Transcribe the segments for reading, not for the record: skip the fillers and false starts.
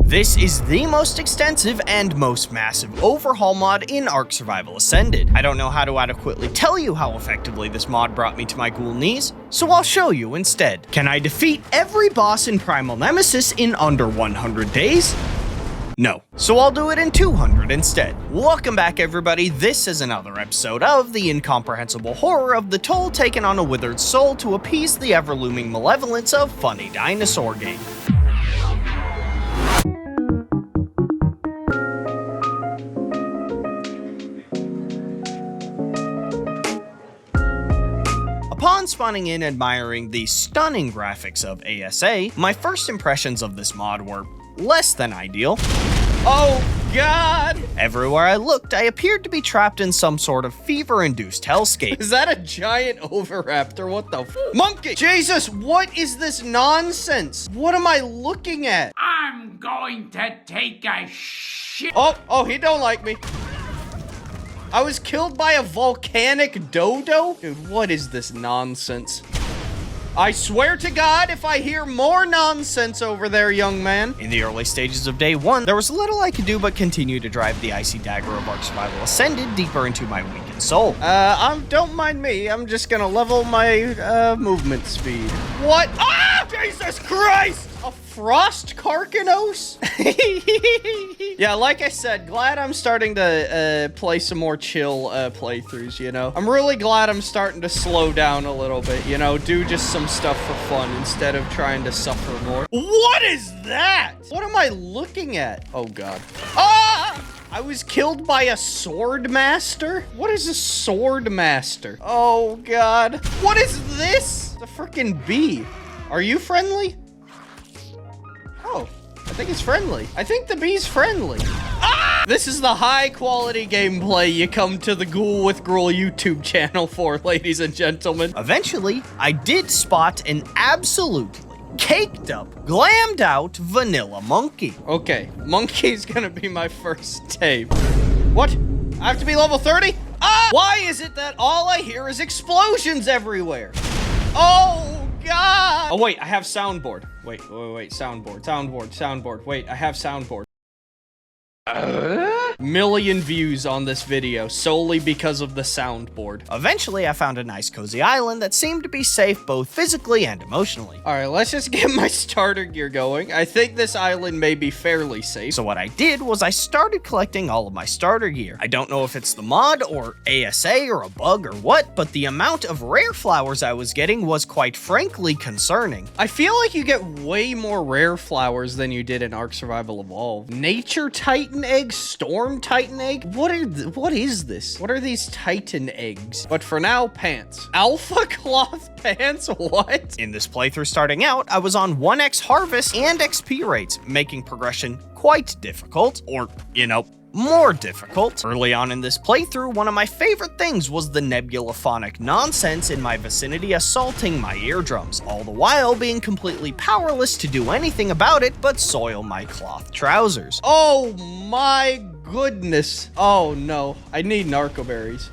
This is the most extensive and most massive overhaul mod in Ark Survival Ascended. I don't know how to adequately tell you how effectively this mod brought me to my ghoul knees, so I'll show you instead. Can I defeat every boss in Primal Nemesis in under 100 days? No. So I'll do it in 200 instead. Welcome back, everybody. This is another episode of the incomprehensible horror of the toll taken on a withered soul to appease the ever-looming malevolence of funny dinosaur game. Upon spawning in admiring the stunning graphics of ASA, my first impressions of this mod were less than ideal. Oh god! Everywhere I looked, I appeared to be trapped in some sort of fever-induced hellscape. Is that a giant oviraptor? What the f- Monkey! Jesus, what is this nonsense? What am I looking at? I'm going to take a shit. Oh, he don't like me. I was killed by a volcanic dodo? Dude, what is this nonsense? I swear to God, if I hear more nonsense over there, young man. In the early stages of day one, there was little I could do but continue to drive the icy dagger of Ark Survival Ascended deeper into my weakened soul. Don't mind me. I'm just gonna level my, movement speed. What? Ah! Jesus Christ! A frost carcanos? Yeah, like I said, glad I'm starting to play some more chill playthroughs, you know? I'm really glad I'm starting to slow down a little bit, you know? Do just some stuff for fun instead of trying to suffer more. What is that? What am I looking at? Oh, God. Ah! I was killed by a sword master? What is a sword master? Oh, God. What is this? It's a freaking bee. Are you friendly? Oh, I think it's friendly. I think the bee's friendly. Ah! This is the high quality gameplay you come to the Ghoul with Gruel YouTube channel for, ladies and gentlemen. Eventually, I did spot an absolutely caked up, glammed out vanilla monkey. Okay, monkey's gonna be my first tape. What? I have to be level 30? Ah! Why is it that all I hear is explosions everywhere? Oh! God! Oh, wait, I have soundboard. Wait, soundboard. Wait, I have soundboard. Million views on this video solely because of the soundboard. Eventually, I found a nice cozy island that seemed to be safe both physically and emotionally. All right, let's just get my starter gear going. I think this island may be fairly safe. So what I did was I started collecting all of my starter gear. I don't know if it's the mod or ASA or a bug or what, but the amount of rare flowers I was getting was quite frankly concerning. I feel like you get way more rare flowers than you did in Ark Survival Evolved. Nature Titan egg, Storm Titan egg? What is this? What are these Titan eggs? But for now, pants. Alpha cloth pants? What? In this playthrough starting out, I was on 1x harvest and XP rates, making progression quite difficult, or, you know, more difficult. Early on in this playthrough, one of my favorite things was the nebulaphonic nonsense in my vicinity assaulting my eardrums, all the while being completely powerless to do anything about it but soil my cloth trousers. Oh my goodness. Oh no, I need narco berries.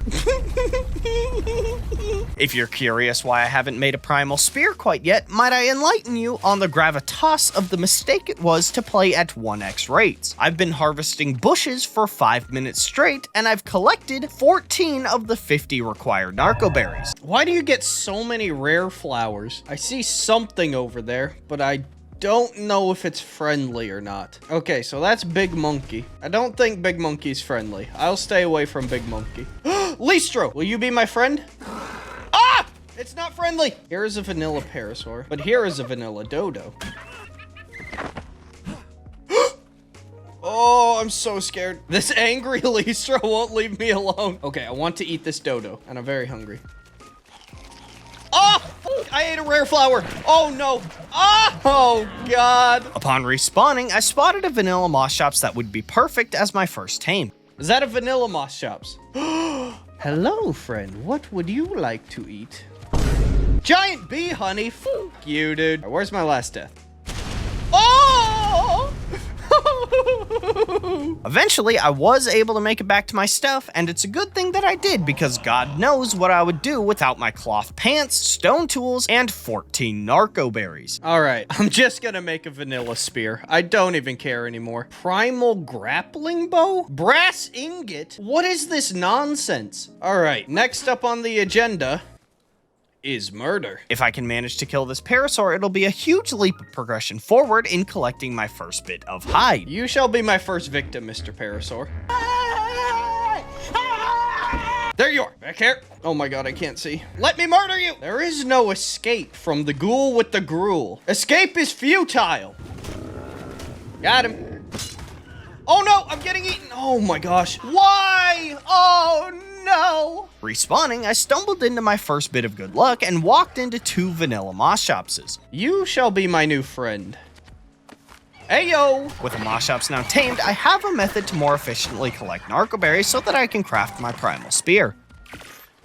If you're curious why I haven't made a primal spear quite yet, might I enlighten you on the gravitas of the mistake it was to play at 1x rates. I've been harvesting bushes for 5 minutes straight, and I've collected 14 of the 50 required narco berries. Why do you get so many rare flowers? I see something over there, but I don't know if it's friendly or not. Okay, so that's Big Monkey. I don't think Big Monkey's friendly. I'll stay away from Big Monkey. Lystro, will you be my friend? Ah! It's not friendly. Here is a vanilla parasaur, but here is a vanilla dodo. Oh, I'm so scared. This angry Lystro won't leave me alone. Okay, I want to eat this dodo, and I'm very hungry. Oh! I ate a rare flower. Oh no. Ah! Oh god. Upon respawning, I spotted a vanilla moss shops that would be perfect as my first tame. Is that a vanilla moss shops? Hello, friend. What would you like to eat? Giant bee honey. Fuck you, dude. Where's my last death? Oh! Eventually, I was able to make it back to my stuff, and it's a good thing that I did because God knows what I would do without my cloth pants, stone tools, and 14 narco berries. Alright, I'm just gonna make a vanilla spear. I don't even care anymore. Primal grappling bow? Brass ingot? What is this nonsense? Alright, next up on the agenda is murder. If I can manage to kill this parasaur, it'll be a huge leap of progression forward in collecting my first bit of hide. You shall be my first victim, Mr. Parasaur. There you are, back here. Oh my god, I can't see. Let me murder you! There is no escape from the ghoul with the gruel. Escape is futile. Got him. Oh no, I'm getting eaten. Oh my gosh. Why? Oh no. Respawning, I stumbled into my first bit of good luck and walked into 2 vanilla Moshopses. You shall be my new friend. Ayo! With the Moshops now tamed, I have a method to more efficiently collect narco berries so that I can craft my primal spear.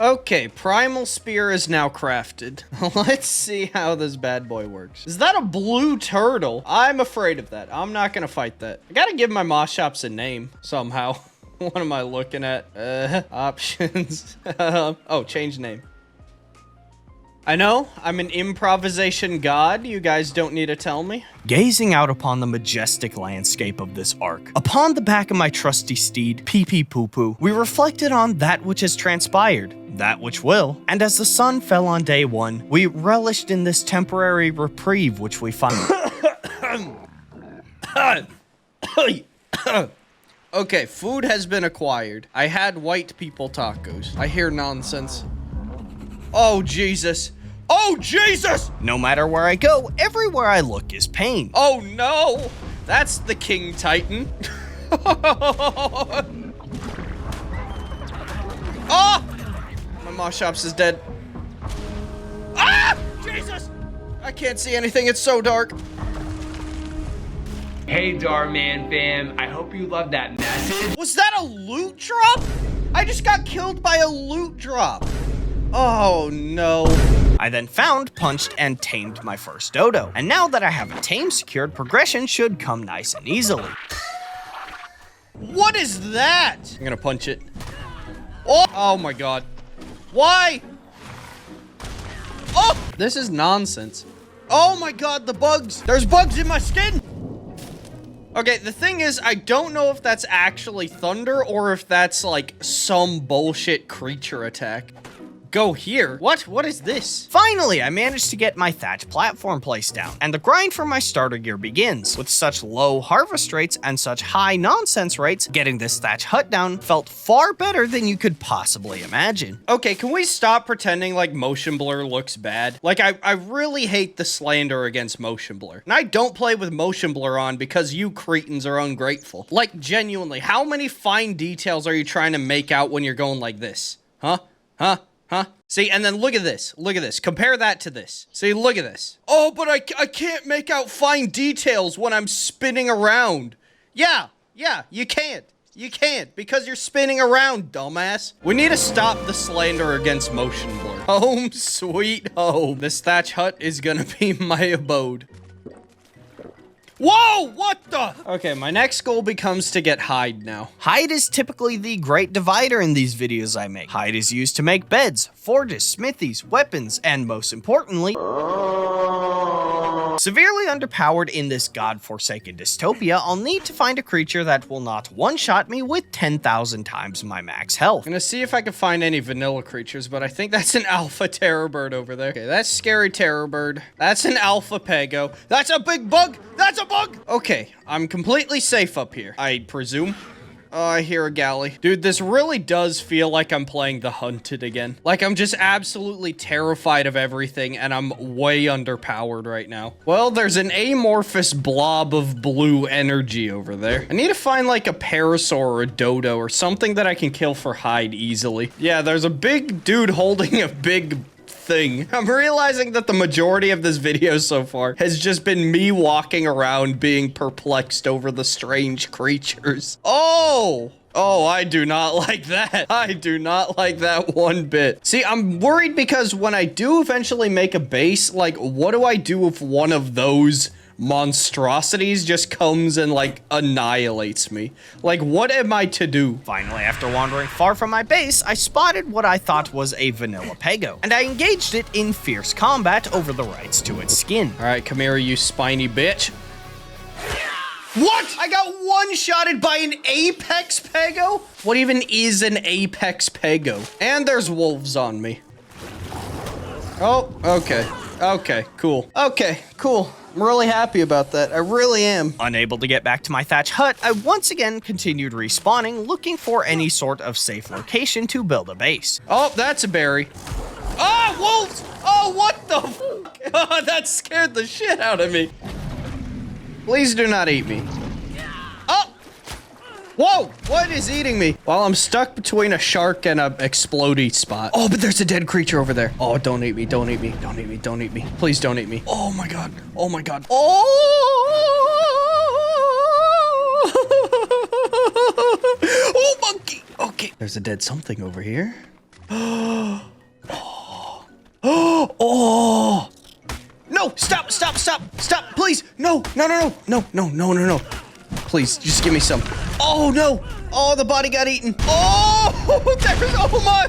Okay, primal spear is now crafted. Let's see how this bad boy works. Is that a blue turtle? I'm afraid of that. I'm not gonna fight that. I gotta give my Moshops a name somehow. What am I looking at? Options. Oh, change name. I know, I'm an improvisation god. You guys don't need to tell me. Gazing out upon the majestic landscape of this arc, upon the back of my trusty steed, Pee-Pee Poo-Poo, we reflected on that which has transpired, that which will, and as the sun fell on day 1, we relished in this temporary reprieve which we found. Okay, food has been acquired. I had white people tacos. I hear nonsense. Oh, Jesus. Oh, Jesus! No matter where I go, everywhere I look is pain. Oh, no! That's the King Titan. Oh! My Moshops is dead. Ah! Jesus! I can't see anything. It's so dark. Hey, Darman fam, I hope you love that message. Was that a loot drop? I just got killed by a loot drop. Oh, no. I then found, punched, and tamed my first dodo. And now that I have a tame secured, progression should come nice and easily. What is that? I'm gonna punch it. Oh my god. Why? Oh! This is nonsense. Oh my god, the bugs. There's bugs in my skin. Okay, the thing is, I don't know if that's actually thunder or if that's like some bullshit creature attack. Go here? What is this? Finally, I managed to get my thatch platform placed down, and the grind for my starter gear begins. With such low harvest rates and such high nonsense rates, getting this thatch hut down felt far better than you could possibly imagine. Okay, can we stop pretending like motion blur looks bad? Like, I really hate the slander against motion blur. And I don't play with motion blur on because you cretins are ungrateful. Like, genuinely, how many fine details are you trying to make out when you're going like this? Huh? See, and then look at this. Look at this. Compare that to this. See, look at this. Oh, but I can't make out fine details when I'm spinning around. Yeah, you can't. You can't, because you're spinning around, dumbass. We need to stop the slander against motion blur. Home sweet home. This thatch hut is gonna be my abode. Whoa, what the? Okay, my next goal becomes to get hide now. Hide is typically the great divider in these videos I make. Hide is used to make beds, forges, smithies, weapons, and most importantly, severely underpowered in this godforsaken dystopia, I'll need to find a creature that will not one-shot me with 10,000 times my max health. I'm gonna see if I can find any vanilla creatures, but I think that's an alpha terror bird over there. Okay, that's scary terror bird. That's an alpha pego. That's a big bug. That's a bug. Okay, I'm completely safe up here, I presume. Oh, I hear a galley. Dude, this really does feel like I'm playing The Hunted again. Like, I'm just absolutely terrified of everything, and I'm way underpowered right now. Well, there's an amorphous blob of blue energy over there. I need to find, like, a parasaur or a dodo or something that I can kill for hide easily. Yeah, there's a big dude holding a big thing. I'm realizing that the majority of this video so far has just been me walking around being perplexed over the strange creatures. Oh, I do not like that. I do not like that one bit. See, I'm worried because when I do eventually make a base, like, what do I do if one of those monstrosities just comes and, like, annihilates me. Like, what am I to do? Finally, after wandering far from my base, I spotted what I thought was a vanilla pego, and I engaged it in fierce combat over the rights to its skin. All right, come here, you spiny bitch. What? I got one-shotted by an apex pego? What even is an apex pego? And there's wolves on me. Oh, okay. Okay, cool. Okay, cool. I'm really happy about that. I really am. Unable to get back to my thatch hut, I once again continued respawning, looking for any sort of safe location to build a base. Oh, that's a berry. Oh, wolves! Oh, what the f? Oh, that scared the shit out of me. Please do not eat me. Oh! Whoa! What is eating me? Well, I'm stuck between a shark and a explodey spot. Oh, but there's a dead creature over there. Oh, don't eat me, don't eat me, don't eat me, don't eat me. Please don't eat me. Oh my god. Oh my god. Oh! Oh, monkey! Okay. There's a dead something over here. Oh! Oh! No! Stop! Stop! Stop! Stop! Please! No! No! No! No! No! No! No! No! Please, just give me some. Oh no! Oh, the body got eaten. Oh! There's oh my!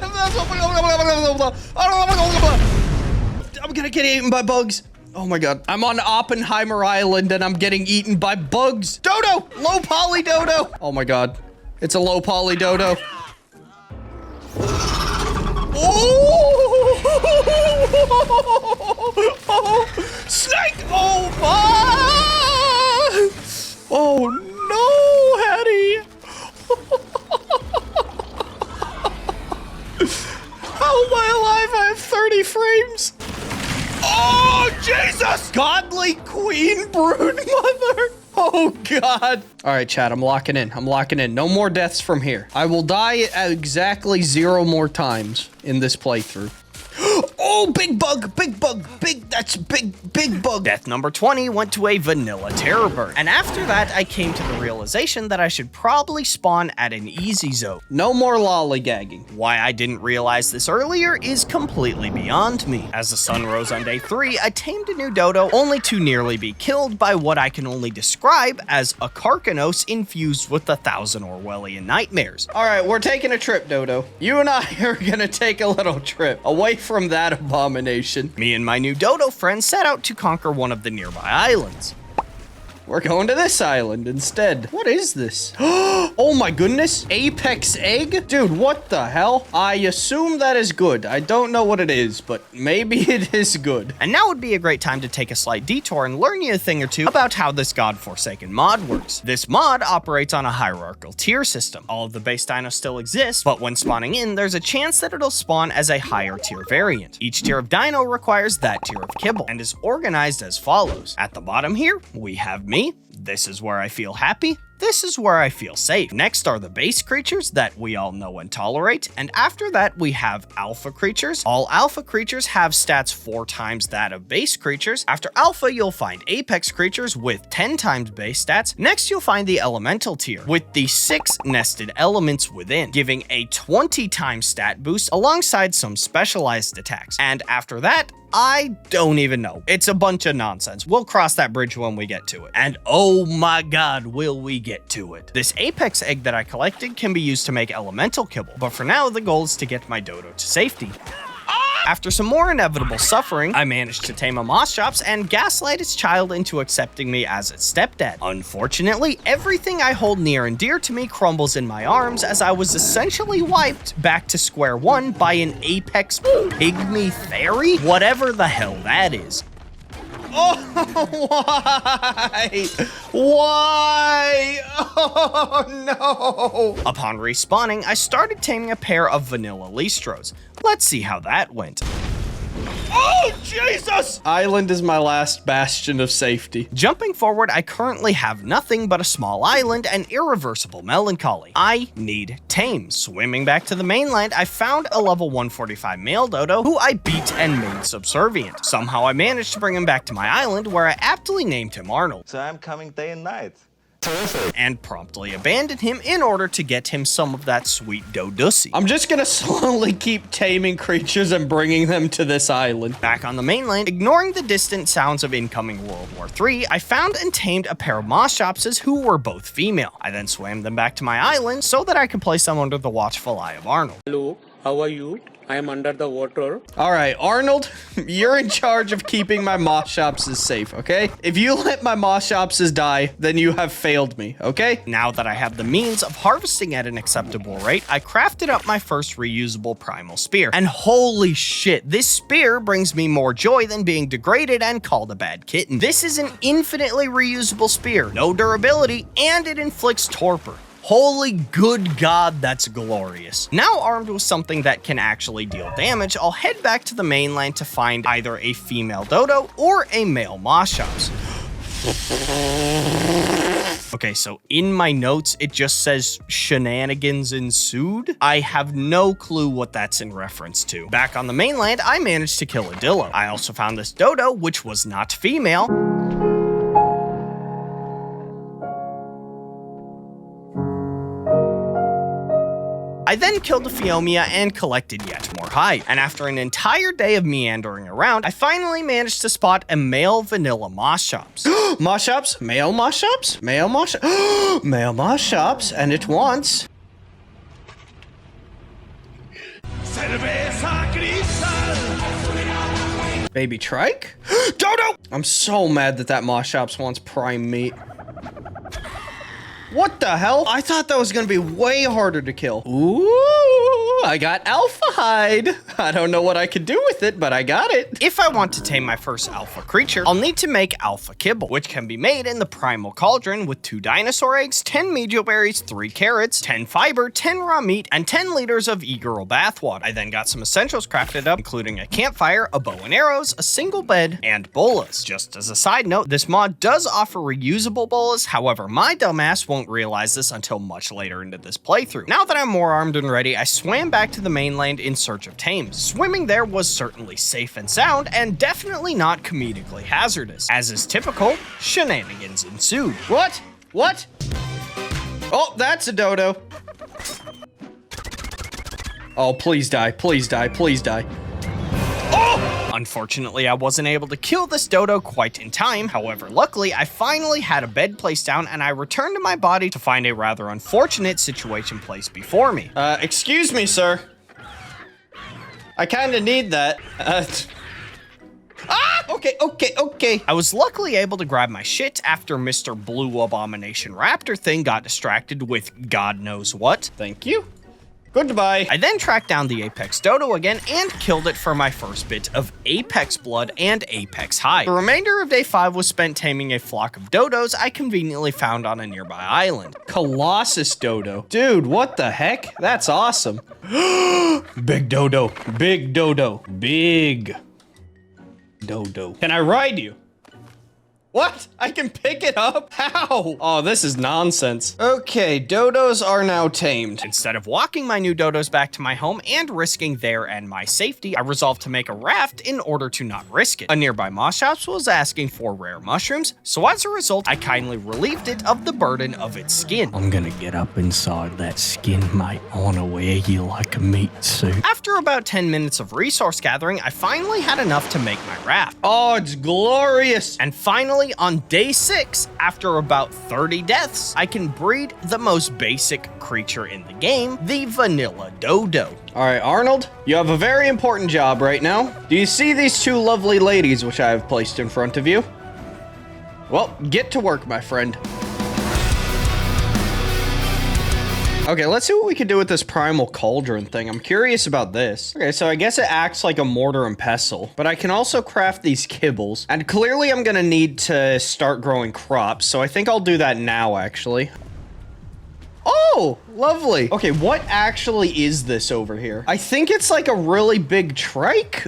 I'm gonna get eaten by bugs. Oh my god! I'm on Oppenheimer Island and I'm getting eaten by bugs. Dodo! Low poly dodo! Oh my god! It's a low poly dodo. Oh! Snake! Oh my! Oh no, Hattie! How am I alive? I have 30 frames. Oh, Jesus! Godly queen brood mother. Oh, God. All right, chat, I'm locking in. I'm locking in. No more deaths from here. I will die at exactly 0 more times in this playthrough. Oh, big bug, that's big bug. Death number 20 went to a vanilla terror bird. And after that, I came to the realization that I should probably spawn at an easy zone. No more lollygagging. Why I didn't realize this earlier is completely beyond me. As the sun rose on day 3, I tamed a new dodo only to nearly be killed by what I can only describe as a Carcanos infused with 1,000 Orwellian nightmares. All right, we're taking a trip, Dodo. You and I are gonna take a little trip away from that abomination. Me and my new dodo friend set out to conquer one of the nearby islands. We're going to this island instead. What is this? Oh my goodness. Apex egg? Dude, what the hell? I assume that is good. I don't know what it is, but maybe it is good. And now would be a great time to take a slight detour and learn you a thing or two about how this godforsaken mod works. This mod operates on a hierarchical tier system. All of the base dinos still exist, but when spawning in, there's a chance that it'll spawn as a higher tier variant. Each tier of dino requires that tier of kibble and is organized as follows. At the bottom here, we have me. This is where I feel happy. This is where I feel safe. Next are the base creatures that we all know and tolerate, and after that we have alpha creatures. All alpha creatures have stats 4 times that of base creatures. After alpha, you'll find apex creatures with 10 times base stats. Next, you'll find the elemental tier with the 6 nested elements within, giving a 20 times stat boost alongside some specialized attacks. And after that, I don't even know. It's a bunch of nonsense. We'll cross that bridge when we get to it. And oh my god, will we get to it. This apex egg that I collected can be used to make elemental kibble, but for now the goal is to get my dodo to safety. After some more inevitable suffering, I managed to tame a Moschops and gaslight its child into accepting me as its stepdad. Unfortunately, everything I hold near and dear to me crumbles in my arms as I was essentially wiped back to square one by an apex pygmy fairy? Whatever the hell that is. Oh, why? Why? Oh, no. Upon respawning, I started taming a pair of vanilla Listros. Let's see how that went. Oh, Jesus! Island is my last bastion of safety. Jumping forward, I currently have nothing but a small island and irreversible melancholy. I need tame. Swimming back to the mainland, I found a level 145 male dodo who I beat and made subservient. Somehow I managed to bring him back to my island where I aptly named him Arnold. So I'm coming day and night. and promptly abandoned him in order to get him some of that sweet dodussy. I'm just gonna slowly keep taming creatures and bringing them to this island. Back on the mainland, ignoring the distant sounds of incoming World War III, I found and tamed a pair of Moshopses who were both female. I then swam them back to my island so that I could place them under the watchful eye of Arnold. Hello, how are you? I am under the water. All right, Arnold, you're in charge of keeping my Moshopses safe, okay? If you let my Moshopses die, then you have failed me, okay? Now that I have the means of harvesting at an acceptable rate, I crafted up my first reusable primal spear. And holy shit, this spear brings me more joy than being degraded and called a bad kitten. This is an infinitely reusable spear, no durability, and it inflicts torpor. Holy good God, that's glorious. Now armed with something that can actually deal damage, I'll head back to the mainland to find either a female dodo or a male Moshops. Okay, so in my notes, it just says shenanigans ensued. I have no clue what that's in reference to. Back on the mainland, I managed to kill a dillo. I also found this dodo, which was not female. I then killed a Phiomia and collected yet more hide. And after an entire day of meandering around, I finally managed to spot a male vanilla Moshops. Moshops? Male Moshops? Male Moshops? Male Moshops, and it wants... Baby trike? Dodo! I'm so mad that that Moshops wants prime meat. What the hell? I thought that was gonna be way harder to kill. Ooh, I got alpha hide. I don't know what I could do with it, but I got it. If I want to tame my first alpha creature, I'll need to make alpha kibble, which can be made in the primal cauldron with 2 dinosaur eggs, 10 mejoberries, 3 carrots, 10 fiber, 10 raw meat, and 10 liters of e-girl bathwater. I then got some essentials crafted up, including a campfire, a bow and arrows, a single bed, and bolas. Just as a side note, this mod does offer reusable bolas, however, my dumbass won't realize this until much later into this playthrough. Now that I'm more armed and ready, I swam back to the mainland in search of tames. Swimming there was certainly safe and sound, and definitely not comedically hazardous. As is typical, shenanigans ensued. What? What? Oh, that's a dodo. Oh, please die, please die, please die. Unfortunately, I wasn't able to kill this dodo quite in time. However, luckily, I finally had a bed placed down and I returned to my body to find a rather unfortunate situation placed before me. Excuse me, sir. I kinda need that. Okay. I was luckily able to grab my shit after Mr. Blue Abomination Raptor thing got distracted with God knows what. Thank you. Goodbye. I then tracked down the Apex Dodo again and killed it for my first bit of Apex blood and Apex hide. The remainder of day 5 was spent taming a flock of dodos I conveniently found on a nearby island. Colossus dodo. Dude, what the heck? That's awesome. Big dodo. Big dodo. Big dodo. Can I ride you? What? I can pick it up? How? Oh, this is nonsense. Okay, dodos are now tamed. Instead of walking my new dodos back to my home and risking their and my safety, I resolved to make a raft in order to not risk it. A nearby Moshops was asking for rare mushrooms, so as a result, I kindly relieved it of the burden of its skin. I'm gonna get up inside that skin, mate. I wanna wear you like a meat suit. After about 10 minutes of resource gathering, I finally had enough to make my raft. Oh, it's glorious. And finally, on day 6, after about 30 deaths, I can breed the most basic creature in the game, the vanilla dodo. All right, Arnold, you have a very important job right now. Do you see these 2 lovely ladies which I have placed in front of you? Well, get to work, my friend. Okay, let's see what we can do with this primal cauldron thing. I'm curious about this. Okay, so I guess it acts like a mortar and pestle, but I can also craft these kibbles. And clearly I'm gonna need to start growing crops, so I think I'll do that now, actually. Oh, lovely. Okay, what actually is this over here? I think it's like a really big trike,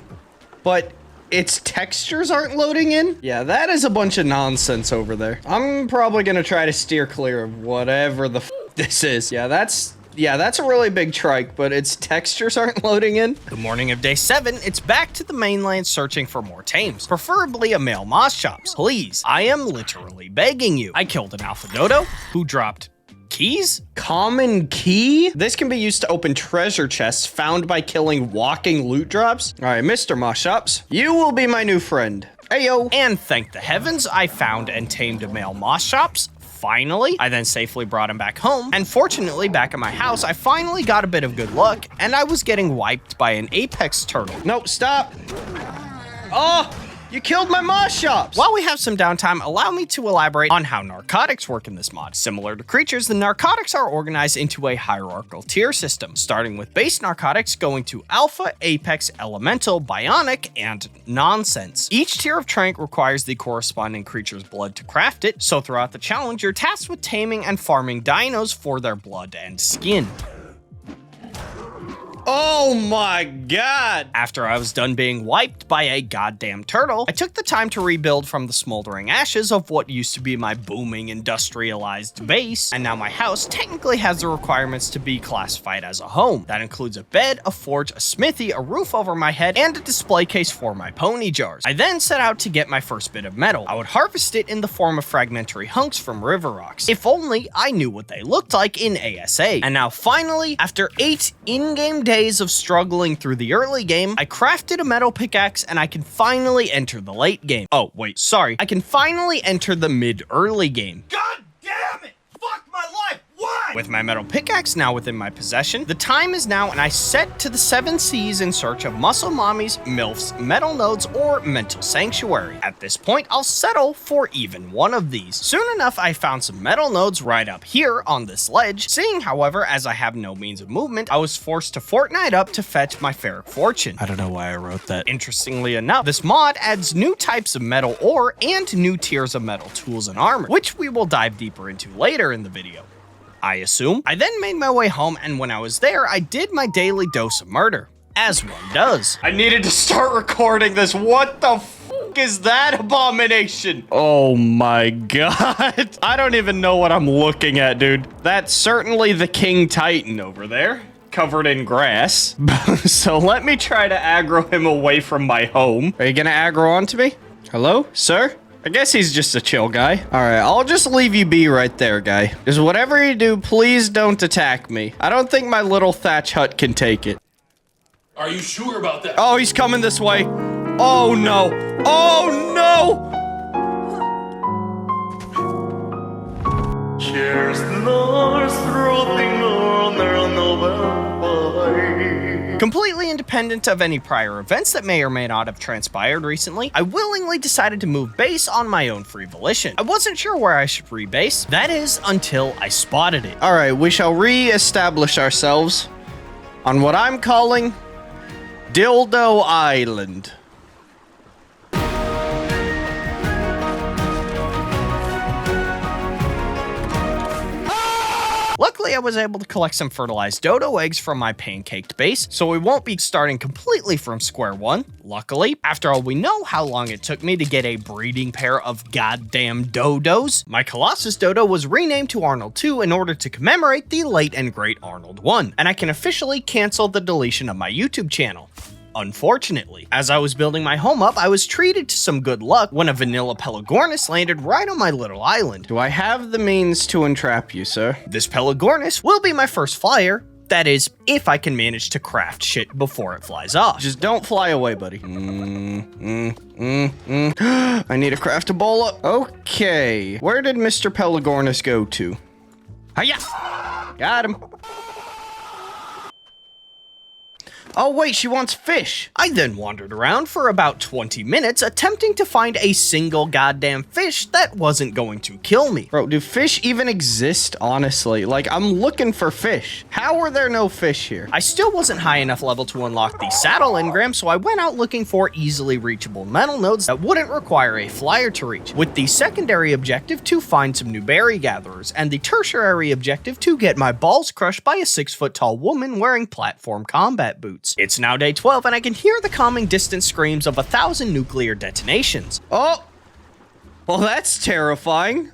but its textures aren't loading in. Yeah, that is a bunch of nonsense over there. I'm probably gonna try to steer clear of whatever the f this is. Yeah, that's Yeah, that's a really big trike, but its textures aren't loading in. The morning of day 7, it's back to the mainland searching for more tames, preferably a male Moschops. Please, I am literally begging you. I killed an alpha dodo who dropped keys? Common key? This can be used to open treasure chests found by killing walking loot drops. All right, Mr. Moschops, you will be my new friend. Ayo. And thank the heavens, I found and tamed a male Moschops. Finally, I then safely brought him back home, and fortunately back at my house, I finally got a bit of good luck, and I was getting wiped by an apex turtle. No, stop. Oh, you killed my Moschops. While we have some downtime, allow me to elaborate on how narcotics work in this mod. Similar to creatures, the narcotics are organized into a hierarchical tier system, starting with base narcotics going to alpha, apex, elemental, bionic, and nonsense. Each tier of trank requires the corresponding creature's blood to craft it, so throughout the challenge, you're tasked with taming and farming dinos for their blood and skin. Oh my god! After I was done being wiped by a goddamn turtle, I took the time to rebuild from the smoldering ashes of what used to be my booming industrialized base, and now my house technically has the requirements to be classified as a home. That includes a bed, a forge, a smithy, a roof over my head, and a display case for my pony jars. I then set out to get my first bit of metal. I would harvest it in the form of fragmentary hunks from river rocks. If only I knew what they looked like in ASA. And now finally, after 8 in-game days of struggling through the early game, I crafted a metal pickaxe and I can finally enter the late game. Oh, wait, sorry. I can finally enter the mid-early game. God damn it! Fuck my life! Why? With my metal pickaxe now within my possession, the time is now and I set to the 7 C's in search of muscle mommies, MILFs, metal nodes, or mental sanctuary. At this point, I'll settle for even one of these. Soon enough, I found some metal nodes right up here on this ledge. Seeing, however, as I have no means of movement, I was forced to Fortnite up to fetch my ferric fortune. I don't know why I wrote that. Interestingly enough, this mod adds new types of metal ore and new tiers of metal tools and armor, which we will dive deeper into later in the video, I assume. I then made my way home, and when I was there, I did my daily dose of murder, as one does. I needed to start recording this. What the fuck is that abomination? Oh my god. I don't even know what I'm looking at, dude. That's certainly the King Titan over there, covered in grass. So let me try to aggro him away from my home. Are you gonna aggro onto me? Hello, sir? I guess he's just a chill guy. All right, I'll just leave you be right there, guy. Just whatever you do, please don't attack me. I don't think my little thatch hut can take it. Are you sure about that? Oh, he's coming this way. Oh, no. Oh, no. Completely independent of any prior events that may or may not have transpired recently, I willingly decided to move base on my own free volition. I wasn't sure where I should rebase. That is, until I spotted it. All right, we shall re-establish ourselves on what I'm calling Dildo Island. Luckily, I was able to collect some fertilized dodo eggs from my pancaked base, so we won't be starting completely from square one. Luckily, after all, we know how long it took me to get a breeding pair of goddamn dodos. My Colossus dodo was renamed to Arnold 2 in order to commemorate the late and great Arnold 1, and I can officially cancel the deletion of my YouTube channel. Unfortunately, as I was building my home up, I was treated to some good luck when a vanilla Pelagornis landed right on my little island. Do I have the means to entrap you, sir? This Pelagornis will be my first flyer. That is, if I can manage to craft shit before it flies off. Just don't fly away, buddy. I need to craft a bola. Okay, where did Mr. Pelagornis go to? Hiya! Got him. Oh wait, she wants fish. I then wandered around for about 20 minutes attempting to find a single goddamn fish that wasn't going to kill me. Bro, do fish even exist, honestly? Like, I'm looking for fish. How are there no fish here? I still wasn't high enough level to unlock the saddle engram, so I went out looking for easily reachable metal nodes that wouldn't require a flyer to reach, with the secondary objective to find some new berry gatherers, and the tertiary objective to get my balls crushed by a 6-foot-tall woman wearing platform combat boots. It's now day 12 and I can hear the calming distant screams of 1,000 nuclear detonations. Oh! Well, that's terrifying.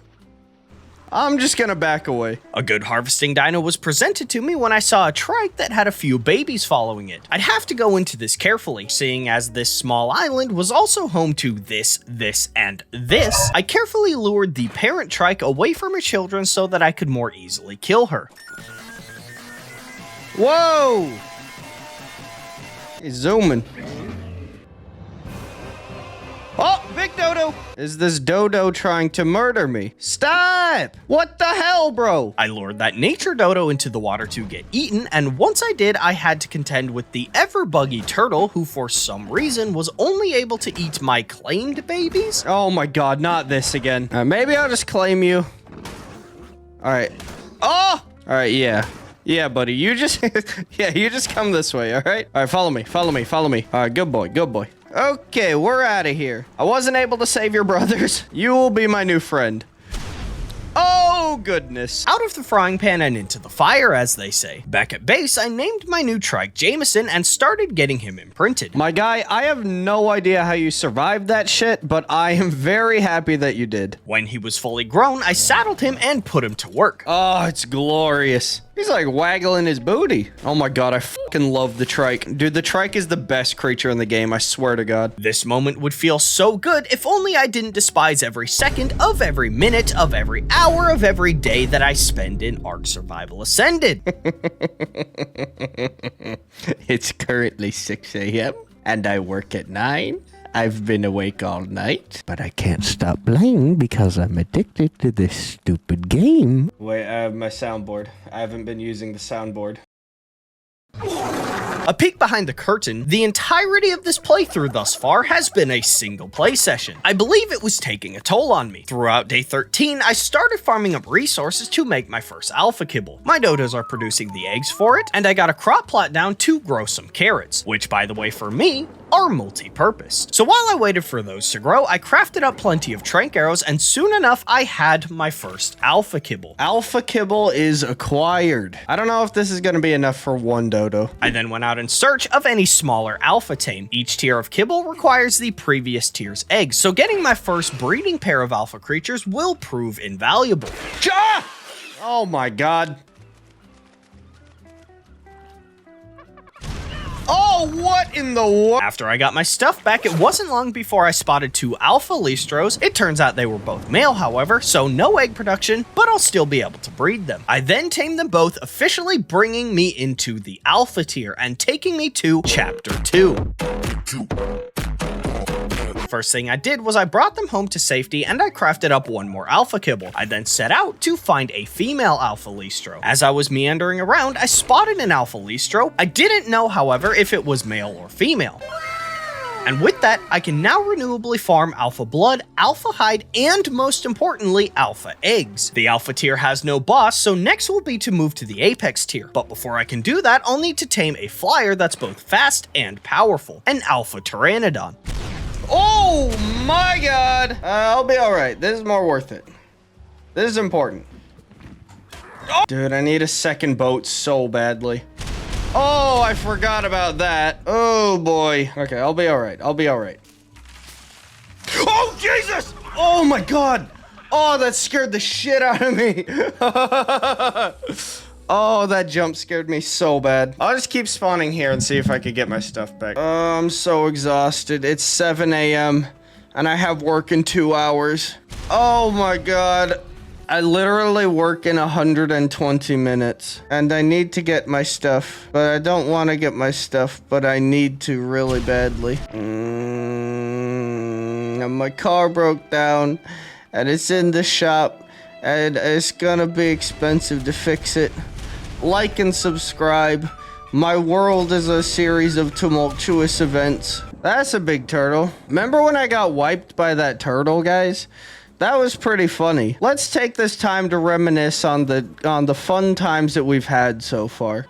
I'm just gonna back away. A good harvesting dino was presented to me when I saw a trike that had a few babies following it. I'd have to go into this carefully, seeing as this small island was also home to this, and this. I carefully lured the parent trike away from her children so that I could more easily kill her. Whoa! He's zooming. Oh, big dodo! Is this dodo trying to murder me? Stop! What the hell, bro? I lured that nature dodo into the water to get eaten, and once I did, I had to contend with the ever-buggy turtle, who for some reason was only able to eat my claimed babies. Oh my god, not this again. Maybe I'll just claim you. Alright. Oh! Alright, yeah. Yeah, buddy, you just... yeah, you just come this way, alright? Alright, follow me, follow me, follow me. Alright, good boy, good boy. Okay, we're out of here. I wasn't able to save your brothers. You will be my new friend. Oh, goodness. Out of the frying pan and into the fire, as they say. Back at base, I named my new trike Jameson and started getting him imprinted. My guy, I have no idea how you survived that shit, but I am very happy that you did. When he was fully grown, I saddled him and put him to work. Oh, it's glorious. He's like waggling his booty. Oh my god, I fucking love the trike. Dude, the trike is the best creature in the game, I swear to god. This moment would feel so good if only I didn't despise every second of every minute of every hour of every day that I spend in Ark Survival Ascended. It's currently 6 a.m. and I work at 9. I've been awake all night, but I can't stop playing because I'm addicted to this stupid game. Wait, I have my soundboard. I haven't been using the soundboard. A peek behind the curtain, the entirety of this playthrough thus far has been a single play session. I believe it was taking a toll on me. Throughout day 13, I started farming up resources to make my first alpha kibble. My dodos are producing the eggs for it, and I got a crop plot down to grow some carrots, which by the way for me, are multi-purpose. So while I waited for those to grow, I crafted up plenty of trank arrows, and soon enough, I had my first alpha kibble. Alpha kibble is acquired. I don't know if this is gonna be enough for one dodo. I then went out in search of any smaller alpha tame. Each tier of kibble requires the previous tier's eggs, so getting my first breeding pair of alpha creatures will prove invaluable. Oh my god. Oh, what in the world? After I got my stuff back, it wasn't long before I spotted 2 alpha listros. It turns out they were both male, however, so no egg production, but I'll still be able to breed them. I then tamed them both, officially bringing me into the alpha tier and taking me to chapter 2. First thing I did was I brought them home to safety and I crafted up one more alpha kibble. I then set out to find a female alpha listro. As I was meandering around, I spotted an alpha listro. I didn't know, however, if it was male or female. And with that, I can now renewably farm alpha blood, alpha hide, and most importantly, alpha eggs. The alpha tier has no boss, so next will be to move to the apex tier. But before I can do that, I'll need to tame a flyer that's both fast and powerful, an alpha pteranodon. Oh my god. I'll be alright. This is more worth it. This is important. Oh. Dude, I need a second boat so badly. Oh, I forgot about that. Oh boy. Okay, I'll be alright. I'll be alright. Oh, Jesus! Oh my god. Oh, that scared the shit out of me. Oh, that jump scared me so bad. I'll just keep spawning here and see if I could get my stuff back. Oh, I'm so exhausted. It's 7 a.m. and I have work in 2 hours. Oh my god. I literally work in 120 minutes and I need to get my stuff, but I don't want to get my stuff, but I need to really badly. And my car broke down and it's in the shop and it's gonna be expensive to fix it. Like and subscribe. My world is a series of tumultuous events. That's a big turtle. Remember when I got wiped by that turtle, guys? That was pretty funny. Let's take this time to reminisce on the fun times that we've had so far.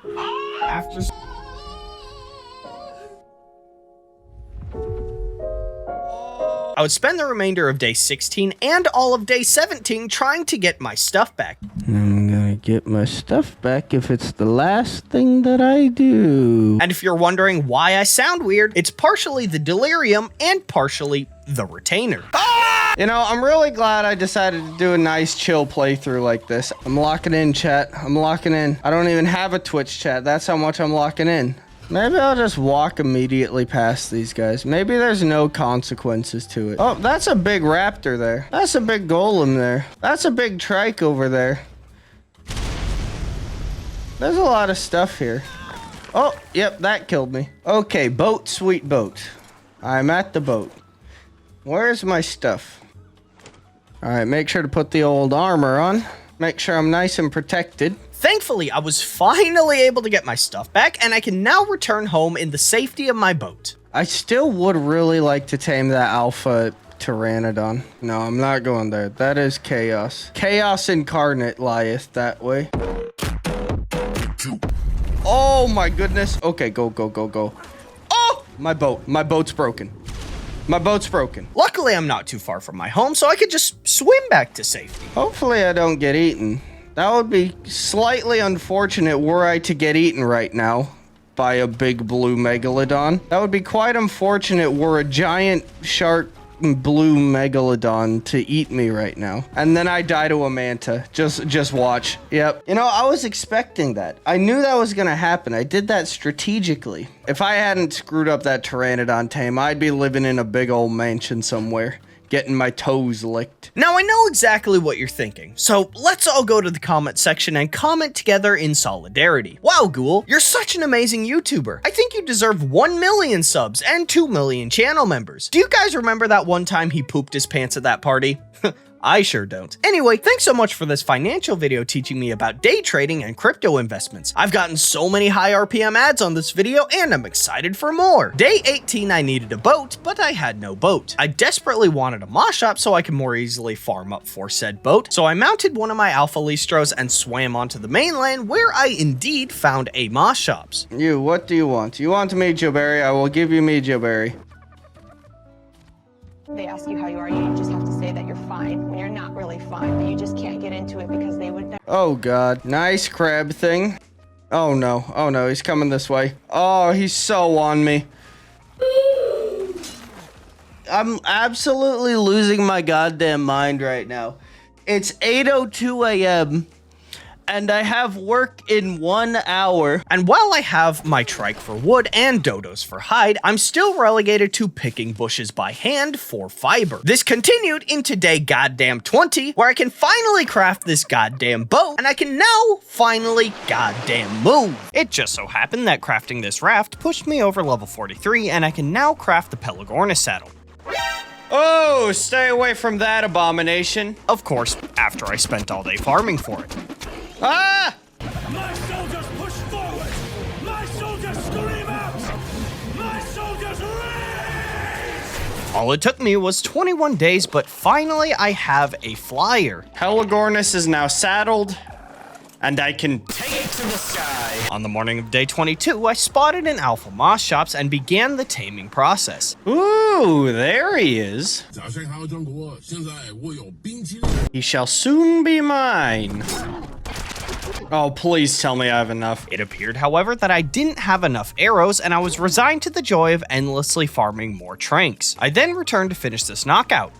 I would spend the remainder of day 16 and all of day 17 trying to get my stuff back. I'm gonna get my stuff back if it's the last thing that I do. And if you're wondering why I sound weird, it's partially the delirium and partially the retainer. You know, I'm really glad I decided to do a nice chill playthrough like this. I'm locking in, chat. I'm locking in. I don't even have a Twitch chat. That's how much I'm locking in. Maybe I'll just walk immediately past these guys. Maybe there's no consequences to it. Oh, that's a big raptor there. That's a big golem there. That's a big trike over there. There's a lot of stuff here. Oh, yep, that killed me. Okay, boat, sweet boat. I'm at the boat. Where's my stuff? All right, make sure to put the old armor on. Make sure I'm nice and protected. Thankfully, I was finally able to get my stuff back, and I can now return home in the safety of my boat. I still would really like to tame that alpha pteranodon. No, I'm not going there. That is chaos. Chaos incarnate lieth that way. Oh my goodness. Okay, go, go, go, go. Oh, my boat. My boat's broken. My boat's broken. Luckily, I'm not too far from my home, so I could just swim back to safety. Hopefully I don't get eaten. That would be slightly unfortunate were I to get eaten right now by a big blue megalodon. That would be quite unfortunate were a giant shark blue megalodon to eat me right now. And then I die to a manta. Just watch. Yep. You know, I was expecting that. I knew that was gonna happen. I did that strategically. If I hadn't screwed up that pteranodon tame, I'd be living in a big old mansion somewhere, getting my toes licked. Now, I know exactly what you're thinking, so let's all go to the comment section and comment together in solidarity. Wow, Ghoul, you're such an amazing YouTuber. I think you deserve 1 million subs and 2 million channel members. Do you guys remember that one time he pooped his pants at that party? I sure don't. Anyway, thanks so much for this financial video teaching me about day trading and crypto investments. I've gotten so many high RPM ads on this video, and I'm excited for more. Day 18, I needed a boat, but I had no boat. I desperately wanted a moss shop so I could more easily farm up for said boat, so I mounted one of my alpha listros and swam onto the mainland, where I indeed found a moss shops. You, what do you want? You want Mejoberry? I will give you Mejoberry. They ask you how you are, you just have to say that you're fine when you're not really fine, but you just can't get into it because they would never. Oh god, nice crab thing. Oh no, he's coming this way. Oh, he's so on me. I'm absolutely losing my goddamn mind right now. It's 8:02 a.m. and I have work in 1 hour. And while I have my trike for wood and dodos for hide, I'm still relegated to picking bushes by hand for fiber. This continued into day goddamn 20, where I can finally craft this goddamn boat, and I can now finally goddamn move. It just so happened that crafting this raft pushed me over level 43, and I can now craft the Pelagornis saddle. Oh, stay away from that abomination. Of course, after I spent all day farming for it. Ah! My soldiers push forward! My soldiers scream out! My soldiers raise! All it took me was 21 days, but finally I have a flyer. Pelagornis is now saddled, and I can take it to the sky. On the morning of day 22, I spotted an alpha moss shops and began the taming process. Ooh, there he is. He shall soon be mine. Oh, please tell me I have enough. It appeared, however, that I didn't have enough arrows, and I was resigned to the joy of endlessly farming more tranks. I then returned to finish this knockout.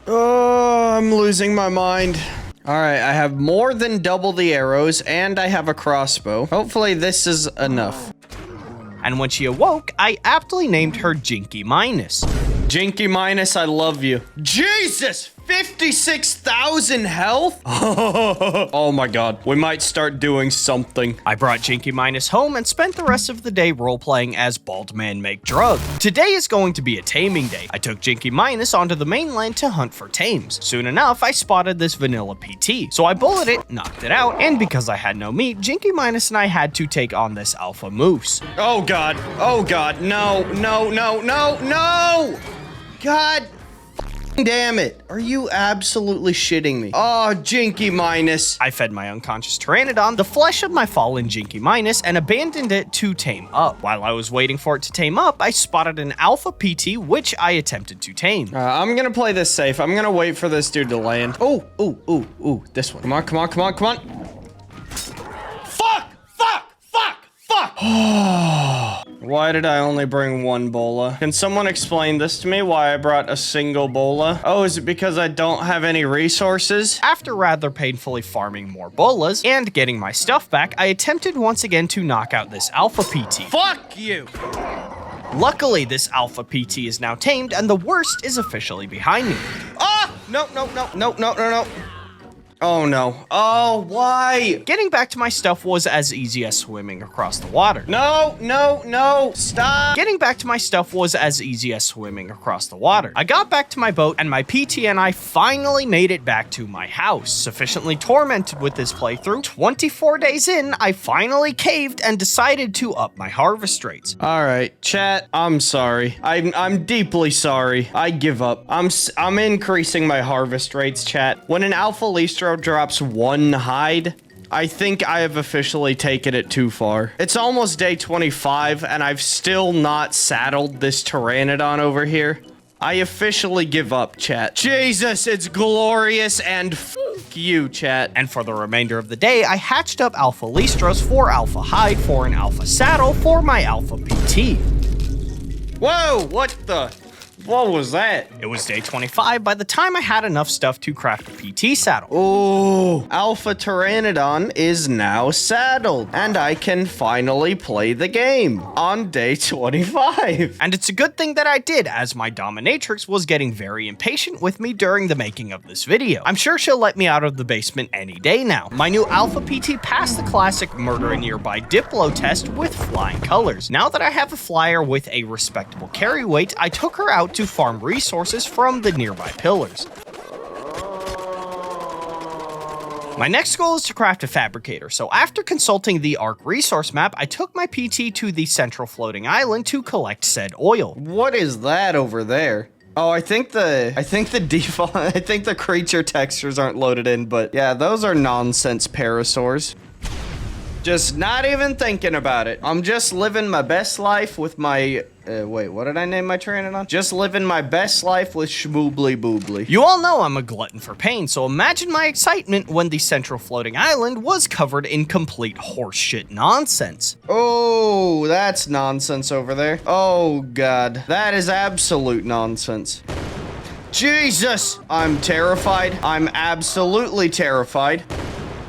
Oh, I'm losing my mind. All right, I have more than double the arrows, and I have a crossbow. Hopefully this is enough. And when she awoke, I aptly named her Jinky Minus. Jinky Minus, I love you. Jesus! 56,000 health? Oh my god, we might start doing something. I brought Jinky Minus home and spent the rest of the day role-playing as Bald Man Make Drug. Today is going to be a taming day. I took Jinky Minus onto the mainland to hunt for tames. Soon enough, I spotted this vanilla PT, so I bulleted it, knocked it out, and because I had no meat, Jinky Minus and I had to take on this alpha moose. Oh god, no, no, no, no, no! God Damn it. Are you absolutely shitting me? Oh, Jinky Minus. I fed my unconscious Pteranodon the flesh of my fallen Jinky Minus and abandoned it to tame up. While I was waiting for it to tame up, I spotted an Alpha PT, which I attempted to tame. I'm gonna play this safe. I'm gonna wait for this dude to land. Oh, ooh, this one. Come on, come on, come on, come on. Fuck! Why did I only bring one bola? Can someone explain this to me, why I brought a single bola? Oh, is it because I don't have any resources? After rather painfully farming more bolas and getting my stuff back, I attempted once again to knock out this Alpha PT. Fuck you! Luckily, this Alpha PT is now tamed and the worst is officially behind me. Ah! No. Oh no. Oh, why? Getting back to my stuff was as easy as swimming across the water. No, stop. Getting back to my stuff was as easy as swimming across the water. I got back to my boat and my PT and I finally made it back to my house. Sufficiently tormented with this playthrough, 24 days in, I finally caved and decided to up my harvest rates. All right, chat, I'm sorry. I'm deeply sorry. I give up. I'm increasing my harvest rates, chat. When an Alpha Listro drops one hide, I think I have officially taken it too far. It's almost day 25 and I've still not saddled this Pteranodon over here. I officially give up, chat. Jesus, it's glorious and fuck you, chat. And for the remainder of the day, I hatched up Alpha Listros for Alpha Hide for an Alpha Saddle for my Alpha PT. Whoa, what was that? It was day 25 by the time I had enough stuff to craft a PT saddle. Oh, Alpha Pteranodon is now saddled, and I can finally play the game on day 25. And it's a good thing that I did, as my dominatrix was getting very impatient with me during the making of this video. I'm sure she'll let me out of the basement any day now. My new Alpha PT passed the classic murder a nearby Diplo test with flying colors. Now that I have a flyer with a respectable carry weight, I took her out to farm resources from the nearby pillars. My next goal is to craft a fabricator, so after consulting the Ark resource map, I took my PT to the central floating island to collect said oil. What is that over there? Oh, I think the default, I think the creature textures aren't loaded in, but yeah, those are nonsense parasaurs. Just not even thinking about it. I'm just living my best life with my, wait, what did I name my Pteranodon? Just living my best life with Schmoobly Boobly. You all know I'm a glutton for pain, so imagine my excitement when the central floating island was covered in complete horseshit nonsense. Oh, that's nonsense over there. Oh, God. That is absolute nonsense. Jesus! I'm terrified. I'm absolutely terrified.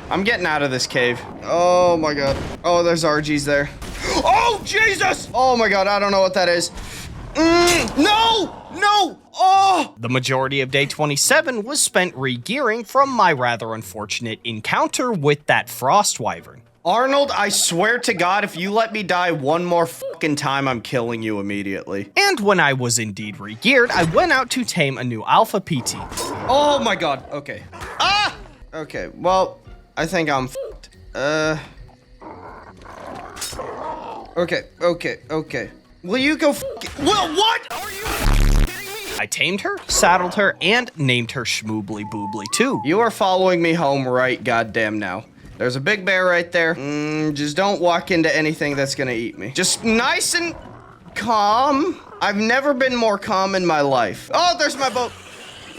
I'm getting out of this cave. Oh my God. Oh, there's RGs there. Oh, Jesus! Oh my God, I don't know what that is. No! Oh! The majority of day 27 was spent re-gearing from my rather unfortunate encounter with that frost wyvern. Arnold, I swear to God, if you let me die one more fucking time, I'm killing you immediately. And when I was indeed re-geared, I went out to tame a new Alpha PT. Oh my God, okay. Ah! Okay, well, I think I'm f***ed. Okay. Will you go Well, what? Are you kidding me? I tamed her, saddled her, and named her Schmoobly Boobly too. You are following me home right goddamn now. There's a big bear right there. Just don't walk into anything that's gonna eat me. Just nice and calm. I've never been more calm in my life. Oh, there's my boat.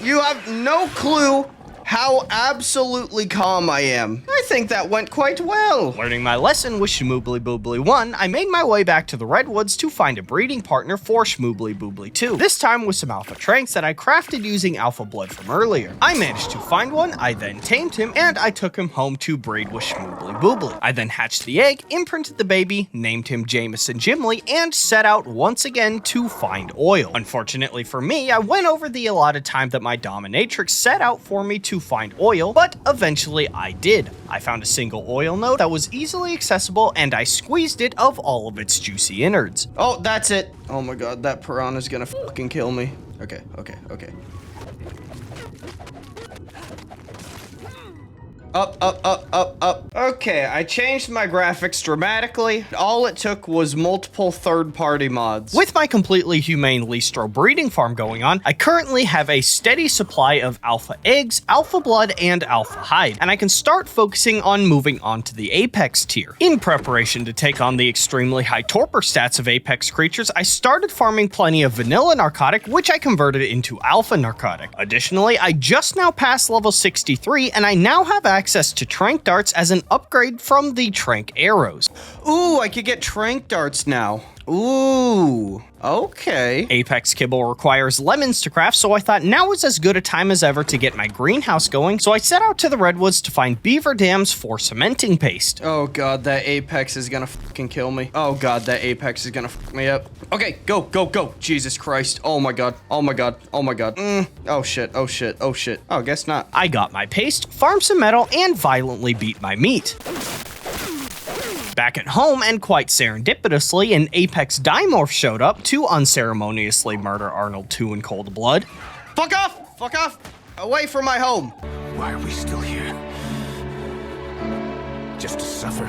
You have no clue how absolutely calm I am. I think that went quite well. Learning my lesson with Schmoobly Boobly 1, I made my way back to the Redwoods to find a breeding partner for Schmoobly Boobly 2. This time with some alpha tranks that I crafted using alpha blood from earlier. I managed to find one, I then tamed him, and I took him home to breed with Schmoobly Boobly. I then hatched the egg, imprinted the baby, named him Jameson Jimley, and set out once again to find oil. Unfortunately for me, I went over the allotted time that my dominatrix set out for me to find oil, but eventually I did. I found a single oil node that was easily accessible and I squeezed it of all of its juicy innards. Oh, that's it. Oh my God, that piranha's gonna fucking kill me. Okay. Up, up, up, up, up. Okay, I changed my graphics dramatically. All it took was multiple third-party mods. With my completely humane Listro breeding farm going on, I currently have a steady supply of alpha eggs, alpha blood, and alpha hide, and I can start focusing on moving on to the apex tier. In preparation to take on the extremely high torpor stats of apex creatures, I started farming plenty of vanilla narcotic, which I converted into alpha narcotic. Additionally, I just now passed level 63, and I now have access to trank darts as an upgrade from the trank arrows. Ooh, I could get trank darts now. Ooh, okay. Apex kibble requires lemons to craft, so I thought now was as good a time as ever to get my greenhouse going, so I set out to the redwoods to find beaver dams for cementing paste. Oh god, that apex is gonna fucking kill me. Oh god, that apex is gonna fuck me up. Okay, go, go, go. Jesus Christ. Oh my god. Oh my god. Oh my god. Oh shit. Oh shit. Oh shit. Oh, guess not. I got my paste, farmed some metal, and violently beat my meat. Back at home, and quite serendipitously, an Apex Dimorph showed up to unceremoniously murder Arnold 2 in cold blood. Fuck off! Fuck off! Away from my home! Why are we still here? Just to suffer.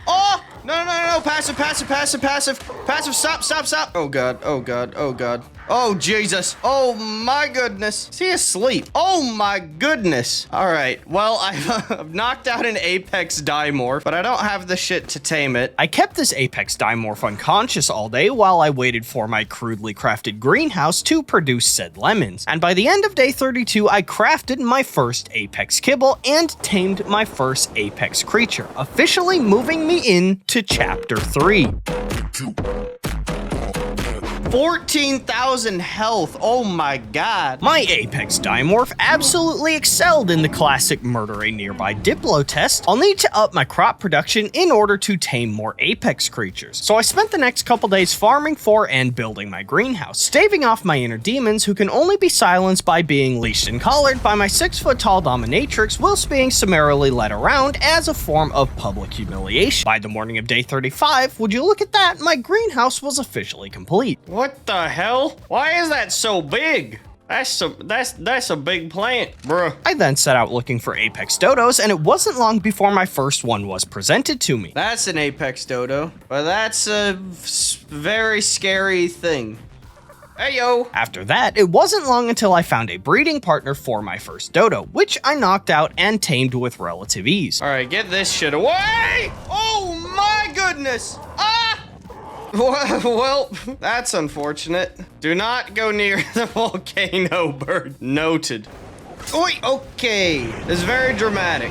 Oh! No, no, no, no! Passive, passive, passive, passive! Passive, stop, stop, stop! Oh god, oh god, oh god. Oh Jesus! Oh my goodness! Is he asleep? Oh my goodness! Alright, well, I've knocked out an Apex Dimorph, but I don't have the shit to tame it. I kept this Apex Dimorph unconscious all day while I waited for my crudely crafted greenhouse to produce said lemons, and by the end of day 32, I crafted my first Apex kibble and tamed my first Apex creature, officially moving me into Chapter 3. 14,000 health. Oh my god. My Apex Dimorph absolutely excelled in the classic murder a nearby Diplo test. I'll need to up my crop production in order to tame more Apex creatures. So I spent the next couple days farming for and building my greenhouse, staving off my inner demons who can only be silenced by being leashed and collared by my 6-foot-tall dominatrix whilst being summarily led around as a form of public humiliation. By the morning of day 35, would you look at that, my greenhouse was officially complete. What the hell? Why is that so big? That's a big plant, bruh. I then set out looking for Apex Dodos, and it wasn't long before my first one was presented to me. That's an Apex Dodo, but that's a very scary thing. Hey yo! After that, it wasn't long until I found a breeding partner for my first dodo, which I knocked out and tamed with relative ease. Alright, get this shit away! Oh my goodness! Ah! Well, that's unfortunate. Do not go near the volcano bird. Noted. Oi, okay. This is very dramatic.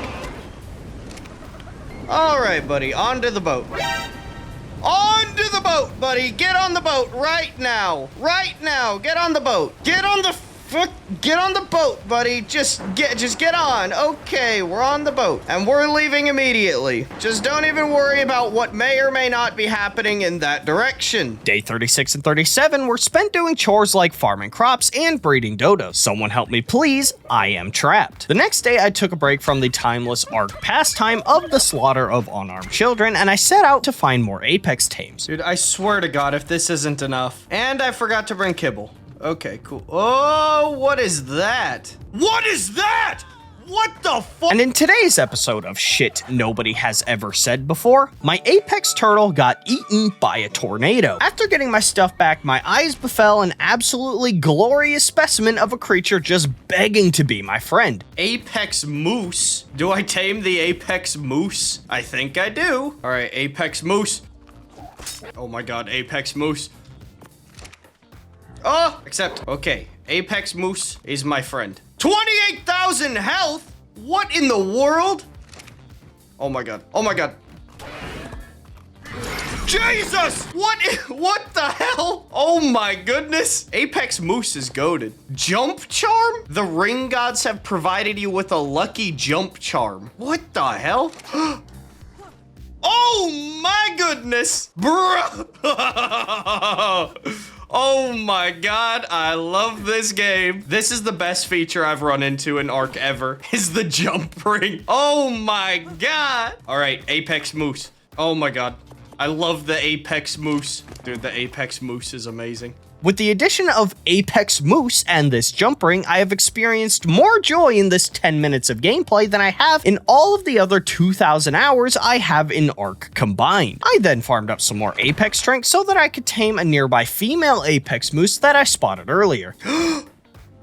Alright, buddy, onto the boat. Onto the boat, buddy. Get on the boat right now. Right now. Get on the boat. Get on the boat, buddy. Just get on. Okay, we're on the boat. And we're leaving immediately. Just don't even worry about what may or may not be happening in that direction. Day 36 and 37 were spent doing chores like farming crops and breeding dodos. Someone help me, please. I am trapped. The next day, I took a break from the timeless arc pastime of the slaughter of unarmed children, and I set out to find more Apex tames. Dude, I swear to God, if this isn't enough. And I forgot to bring kibble. Okay, cool. Oh, what is that? What is that? What the fuck? And in today's episode of Shit Nobody Has Ever Said Before, my Apex turtle got eaten by a tornado. After getting my stuff back, my eyes befell an absolutely glorious specimen of a creature just begging to be my friend. Apex moose? Do I tame the Apex moose? I think I do. All right, Apex moose. Oh my God, Apex moose. Oh, except, okay, Apex Moose is my friend. 28,000 health? What in the world? Oh my God, oh my God. Jesus! What the hell? Oh my goodness. Apex Moose is goated. Jump charm? The ring gods have provided you with a lucky jump charm. What the hell? Oh my goodness, bruh. Oh my God, I love this game. This is the best feature I've run into in Ark ever, is the jump ring. Oh my God. All right, Apex Moose. Oh my God. I love the Apex Moose. Dude, the Apex Moose is amazing. With the addition of Apex Moose and this jump ring, I have experienced more joy in this 10 minutes of gameplay than I have in all of the other 2,000 hours I have in Ark combined. I then farmed up some more Apex strength so that I could tame a nearby female Apex Moose that I spotted earlier.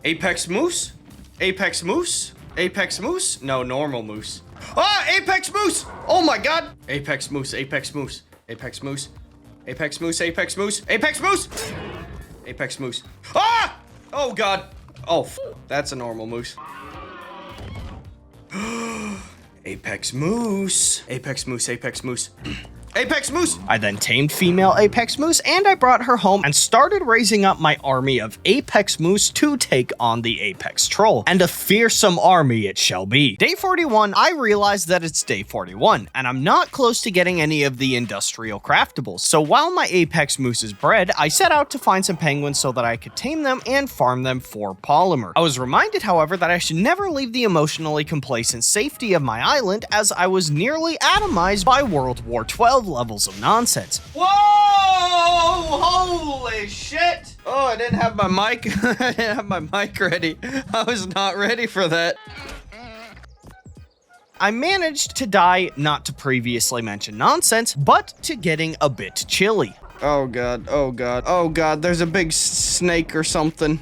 Apex Moose? Apex Moose? Apex Moose? No, normal moose. Ah, Apex Moose! Oh my god! Apex Moose, Apex Moose, Apex Moose, Apex Moose, Apex Moose, Apex Moose! Apex Moose. Ah! Oh god. Oh, that's a normal moose. Apex Moose. Apex Moose, Apex Moose. Apex Moose! I then tamed female Apex Moose and I brought her home and started raising up my army of Apex Moose to take on the Apex Troll. And a fearsome army it shall be. Day 41, I realized that it's day 41, and I'm not close to getting any of the industrial craftables. So while my Apex Moose is bred, I set out to find some penguins so that I could tame them and farm them for polymer. I was reminded, however, that I should never leave the emotionally complacent safety of my island, as I was nearly atomized by World War XII levels of nonsense. Whoa! Holy shit! Oh, I didn't have my mic. I didn't have my mic ready. I was not ready for that. I managed to die not to previously mentioned nonsense, but to getting a bit chilly. Oh god, oh god, oh god, there's a big snake or something.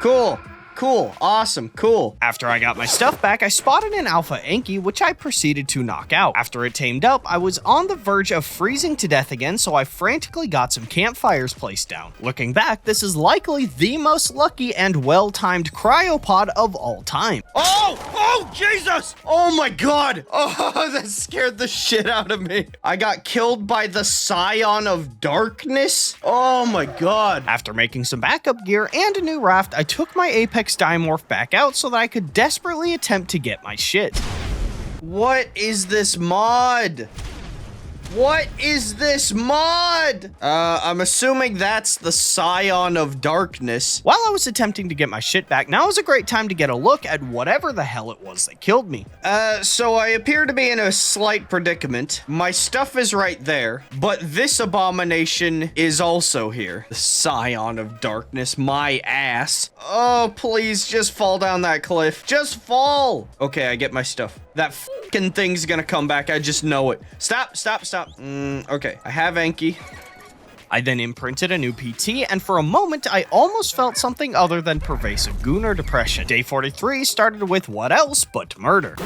Cool. Cool, awesome, cool. After I got my stuff back, I spotted an alpha Enki, which I proceeded to knock out. After it tamed up, I was on the verge of freezing to death again, so I frantically got some campfires placed down. Looking back, this is likely the most lucky and well-timed cryopod of all time. Oh! Oh, Jesus! Oh my god! Oh, that scared the shit out of me. I got killed by the Scion of Darkness? Oh my god. After making some backup gear and a new raft, I took my Apex Dimorph back out so that I could desperately attempt to get my shit. What is this mod? What is this mod? I'm assuming that's the Scion of Darkness. While I was attempting to get my shit back, now is a great time to get a look at whatever the hell it was that killed me. So I appear to be in a slight predicament. My stuff is right there, but this abomination is also here. The Scion of Darkness, my ass. Oh, please, just fall down that cliff. Just fall. Okay, I get my stuff. That fucking thing's gonna come back, I just know it. Stop, stop, stop. Okay, I have Enki. I then imprinted a new PT, and for a moment, I almost felt something other than pervasive gooner depression. Day 43 started with what else but murder.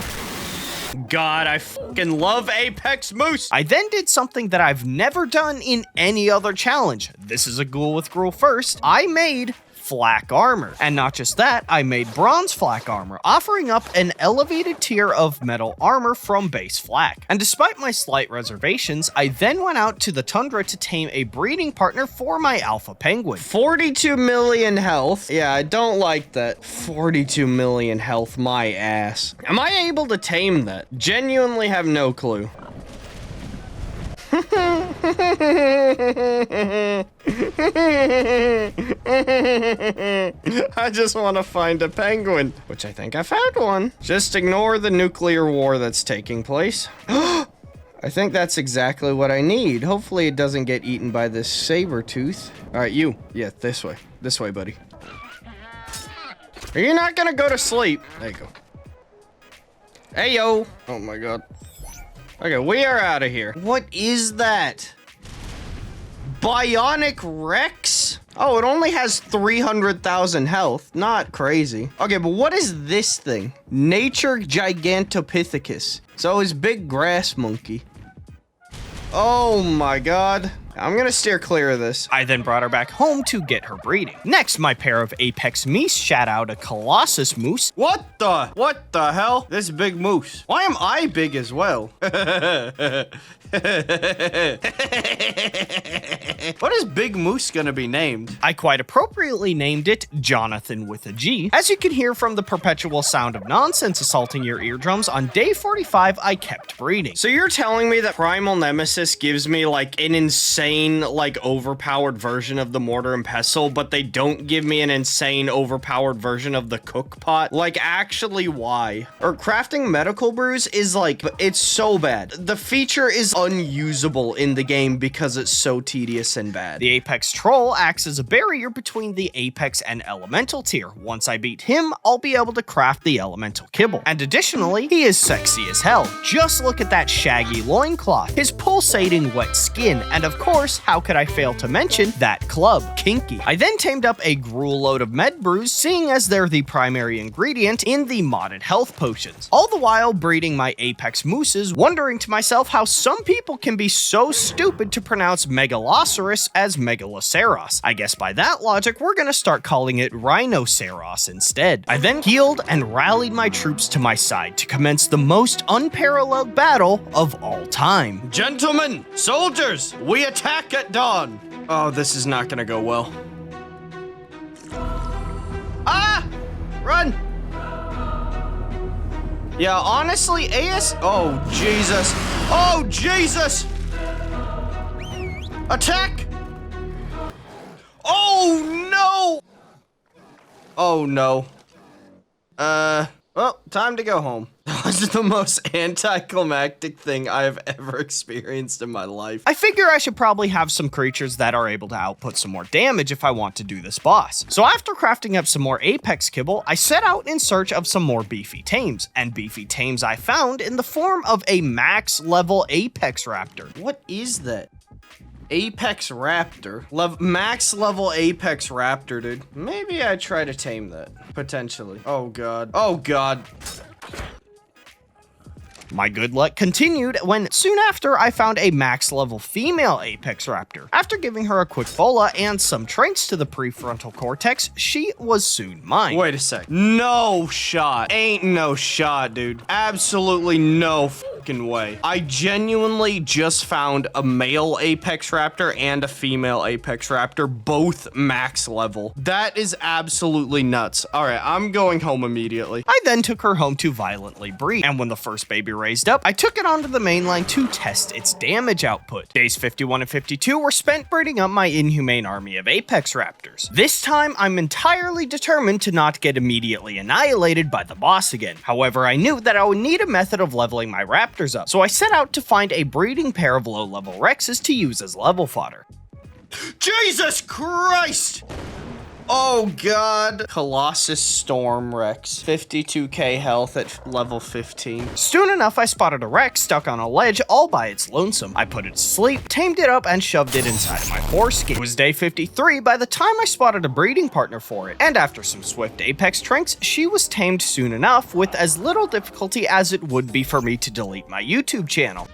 God, I fucking love Apex Moose. I then did something that I've never done in any other challenge. This is a ghoul with gruel first. I made flak armor. And not just that, I made bronze flak armor, offering up an elevated tier of metal armor from base flak. And despite my slight reservations, I then went out to the tundra to tame a breeding partner for my alpha penguin. 42 million health. Yeah, I don't like that. 42 million health, my ass. Am I able to tame that? Genuinely have no clue. I just want to find a penguin, which I think I found one. Just ignore the nuclear war that's taking place. I think that's exactly what I need. Hopefully it doesn't get eaten by this saber tooth. All right, you. Yeah, this way. This way, buddy. Are you not gonna go to sleep? There you go. Hey, yo. Oh my god. Okay, we are out of here. What is that? Bionic Rex? Oh, it only has 300,000 health. Not crazy. Okay, but what is this thing? Nature Gigantopithecus. So his big grass monkey. Oh my god. I'm gonna steer clear of this. I then brought her back home to get her breeding. Next, my pair of Apex Meese shat out a Colossus Moose. What the hell? This big moose. Why am I big as well? What is Big Moose gonna be named? I quite appropriately named it Jonathan with a G. As you can hear from the perpetual sound of nonsense assaulting your eardrums, on day 45, I kept breeding. So you're telling me that Primal Nemesis gives me like an insane insane, like, overpowered version of the mortar and pestle, but they don't give me an insane overpowered version of the cook pot. Like, actually, why? Or crafting medical brews is like, it's so bad. The feature is unusable in the game because it's so tedious and bad. The Apex Troll acts as a barrier between the Apex and Elemental tier. Once I beat him, I'll be able to craft the Elemental Kibble. And additionally, he is sexy as hell. Just look at that shaggy loincloth, his pulsating wet skin, and of course, how could I fail to mention that club, Kinky. I then tamed up a gruel load of med brews, seeing as they're the primary ingredient in the modded health potions. All the while breeding my Apex mooses, wondering to myself how some people can be so stupid to pronounce Megaloceros as Megaloceros. I guess by that logic, we're gonna start calling it Rhinoceros instead. I then healed and rallied my troops to my side to commence the most unparalleled battle of all time. Gentlemen, soldiers, we attack at dawn. Oh, this is not gonna go well. Ah! Run! Yeah, honestly, oh, Jesus. Oh, Jesus! Attack! Oh, no! Oh, no. Well, time to go home. That was the most anticlimactic thing I've ever experienced in my life. I figure I should probably have some creatures that are able to output some more damage if I want to do this boss. So after crafting up some more Apex Kibble, I set out in search of some more beefy tames. And beefy tames I found in the form of a max level Apex Raptor. What is that? Apex Raptor. Max level Apex Raptor, dude. Maybe I try to tame that. Potentially. Oh, God. Oh, God. My good luck continued when soon after I found a max level female Apex Raptor. After giving her a quick bola and some traits to the prefrontal cortex, she was soon mine. Wait a sec. No shot. Ain't no shot, dude. Absolutely no fucking way. I genuinely just found a male Apex Raptor and a female Apex Raptor, both max level. That is absolutely nuts. All right, I'm going home immediately. I then took her home to violently breed, and when the first baby raised up, I took it onto the mainline to test its damage output. Days 51 and 52 were spent breeding up my inhumane army of Apex Raptors. This time, I'm entirely determined to not get immediately annihilated by the boss again. However, I knew that I would need a method of leveling my Raptors up, so I set out to find a breeding pair of low-level Rexes to use as level fodder. Jesus Christ! Oh, God. Colossus Storm Rex. 52k health at level 15. Soon enough, I spotted a Rex stuck on a ledge all by its lonesome. I put it to sleep, tamed it up, and shoved it inside of my foreskin. It was day 53 by the time I spotted a breeding partner for it, and after some swift Apex tranks, she was tamed soon enough with as little difficulty as it would be for me to delete my YouTube channel.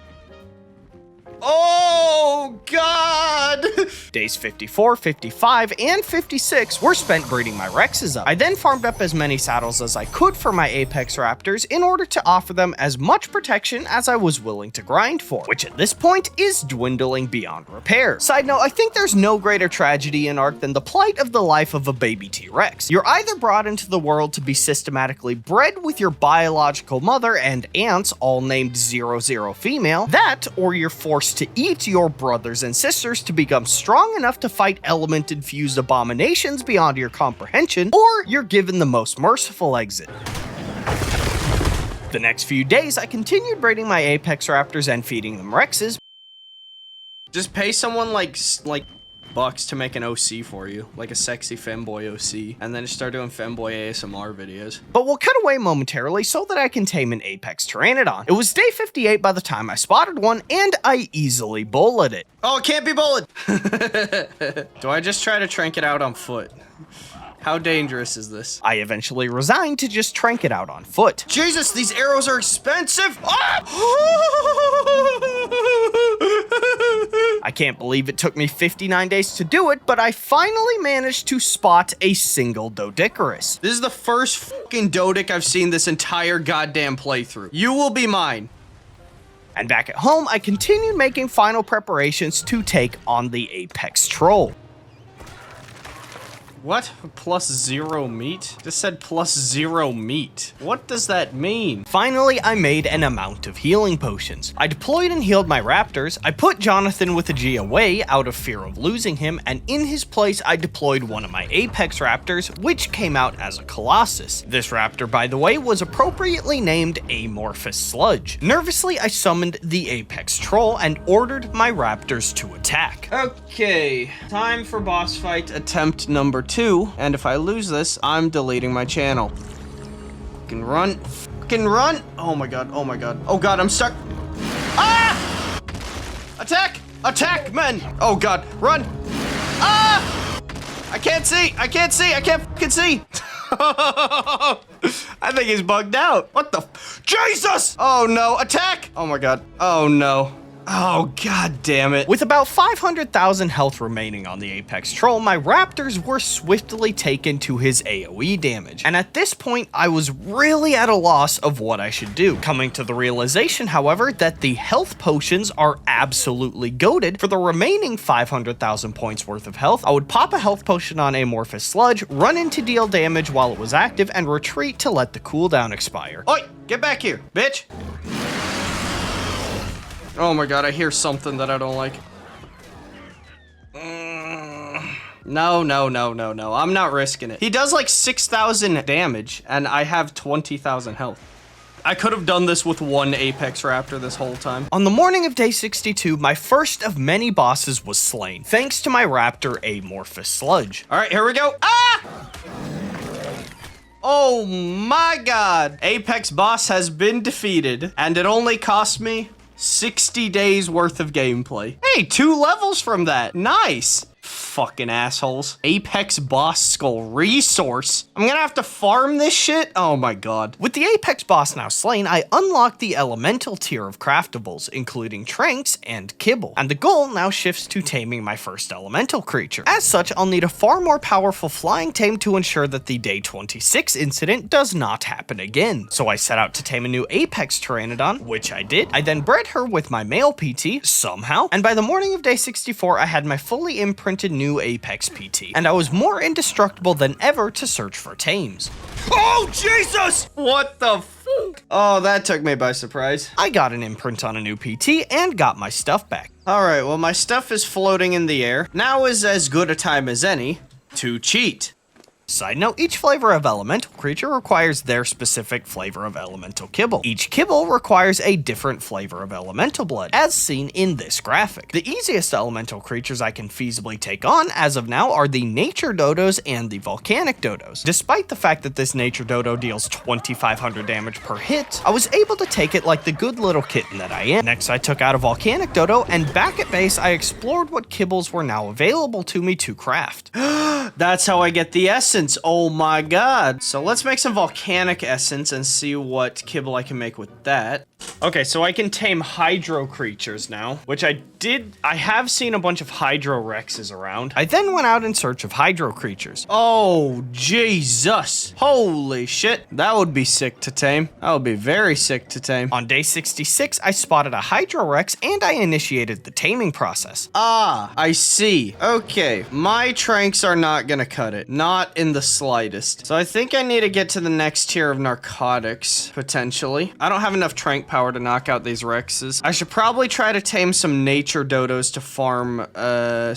Oh, God! Days 54, 55, and 56 were spent breeding my Rexes up. I then farmed up as many saddles as I could for my Apex Raptors in order to offer them as much protection as I was willing to grind for, which at this point is dwindling beyond repair. Side note, I think there's no greater tragedy in Ark than the plight of the life of a baby T-Rex. You're either brought into the world to be systematically bred with your biological mother and aunts, all named 00 female, that, or you're forced to eat your brothers and sisters to become strong enough to fight element-infused abominations beyond your comprehension, or you're given the most merciful exit. The next few days, I continued breeding my Apex Raptors and feeding them Rexes. Just pay someone like bucks to make an OC for you, like a sexy femboy OC, and then start doing femboy ASMR videos. But we'll cut away momentarily so that I can tame an Apex Pteranodon. It was day 58 by the time I spotted one, and I easily bullied it. Oh, it can't be bullied! Do I just try to trank it out on foot? How dangerous is this? I eventually resigned to just trank it out on foot. Jesus, these arrows are expensive! Ah! I can't believe it took me 59 days to do it, but I finally managed to spot a single Doedicurus. This is the first fucking Dodic I've seen this entire goddamn playthrough. You will be mine. And back at home, I continued making final preparations to take on the Apex Troll. What? +0 meat? Just said +0 meat. What does that mean? Finally, I made an amount of healing potions. I deployed and healed my raptors. I put Jonathan with a G away out of fear of losing him, and in his place, I deployed one of my apex raptors, which came out as a colossus. This raptor, by the way, was appropriately named Amorphous Sludge. Nervously, I summoned the apex troll and ordered my raptors to attack. Okay, time for boss fight attempt number 2, and if I lose this, I'm deleting my channel. Fucking run. Fucking run! Oh my god, oh my god. Oh god, I'm stuck. Ah! Attack! Attack, men! Oh god, run! Ah! I can't see! I can't see! I can't fucking see! I think he's bugged out. What the Jesus! Oh no, attack! Oh my god. Oh no. Oh god damn it. With about 500,000 health remaining on the Apex Troll, my raptors were swiftly taken to his AoE damage. And at this point, I was really at a loss of what I should do. Coming to the realization, however, that the health potions are absolutely goated. For the remaining 500,000 points worth of health, I would pop a health potion on Amorphous Sludge, run in to deal damage while it was active, and retreat to let the cooldown expire. Oi! Get back here, bitch! Oh my god, I hear something that I don't like. No, no, no, no, no. I'm not risking it. He does like 6,000 damage, and I have 20,000 health. I could have done this with one Apex Raptor this whole time. On the morning of day 62, my first of many bosses was slain, thanks to my raptor Amorphous Sludge. All right, here we go. Ah! Oh my god. Apex boss has been defeated, and it only cost me 60 days worth of gameplay. Hey, 2 levels from that. Nice. Fucking assholes. Apex boss skull resource. I'm gonna have to farm this shit? Oh my god. With the Apex boss now slain, I unlocked the elemental tier of craftables, including Tranks and Kibble. And the goal now shifts to taming my first elemental creature. As such, I'll need a far more powerful flying tame to ensure that the day 26 incident does not happen again. So I set out to tame a new Apex Pteranodon, which I did. I then bred her with my male PT, somehow. And by the morning of day 64, I had my fully imprinted new Apex PT, and I was more indestructible than ever to search for tames. Oh, Jesus! What the fuck? Oh, that took me by surprise. I got an imprint on a new PT and got my stuff back. All right, well, my stuff is floating in the air. Now is as good a time as any to cheat. Side note, each flavor of elemental creature requires their specific flavor of elemental kibble. Each kibble requires a different flavor of elemental blood, as seen in this graphic. The easiest elemental creatures I can feasibly take on, as of now, are the nature dodos and the volcanic dodos. Despite the fact that this nature dodo deals 2,500 damage per hit, I was able to take it like the good little kitten that I am. Next, I took out a volcanic dodo, and back at base, I explored what kibbles were now available to me to craft. That's how I get the essence. Oh my god. So let's make some volcanic essence and see what kibble I can make with that. Okay, so I can tame hydro creatures now, which I have seen a bunch of hydro rexes around. I then went out in search of hydro creatures. Oh, Jesus. Holy shit. That would be sick to tame. That would be very sick to tame. On day 66, I spotted a hydro rex and I initiated the taming process. Ah, I see. Okay, my tranks are not gonna cut it. Not in the slightest. So I think I need to get to the next tier of narcotics, potentially. I don't have enough trank power to knock out these rexes. I should probably try to tame some nature dodos to farm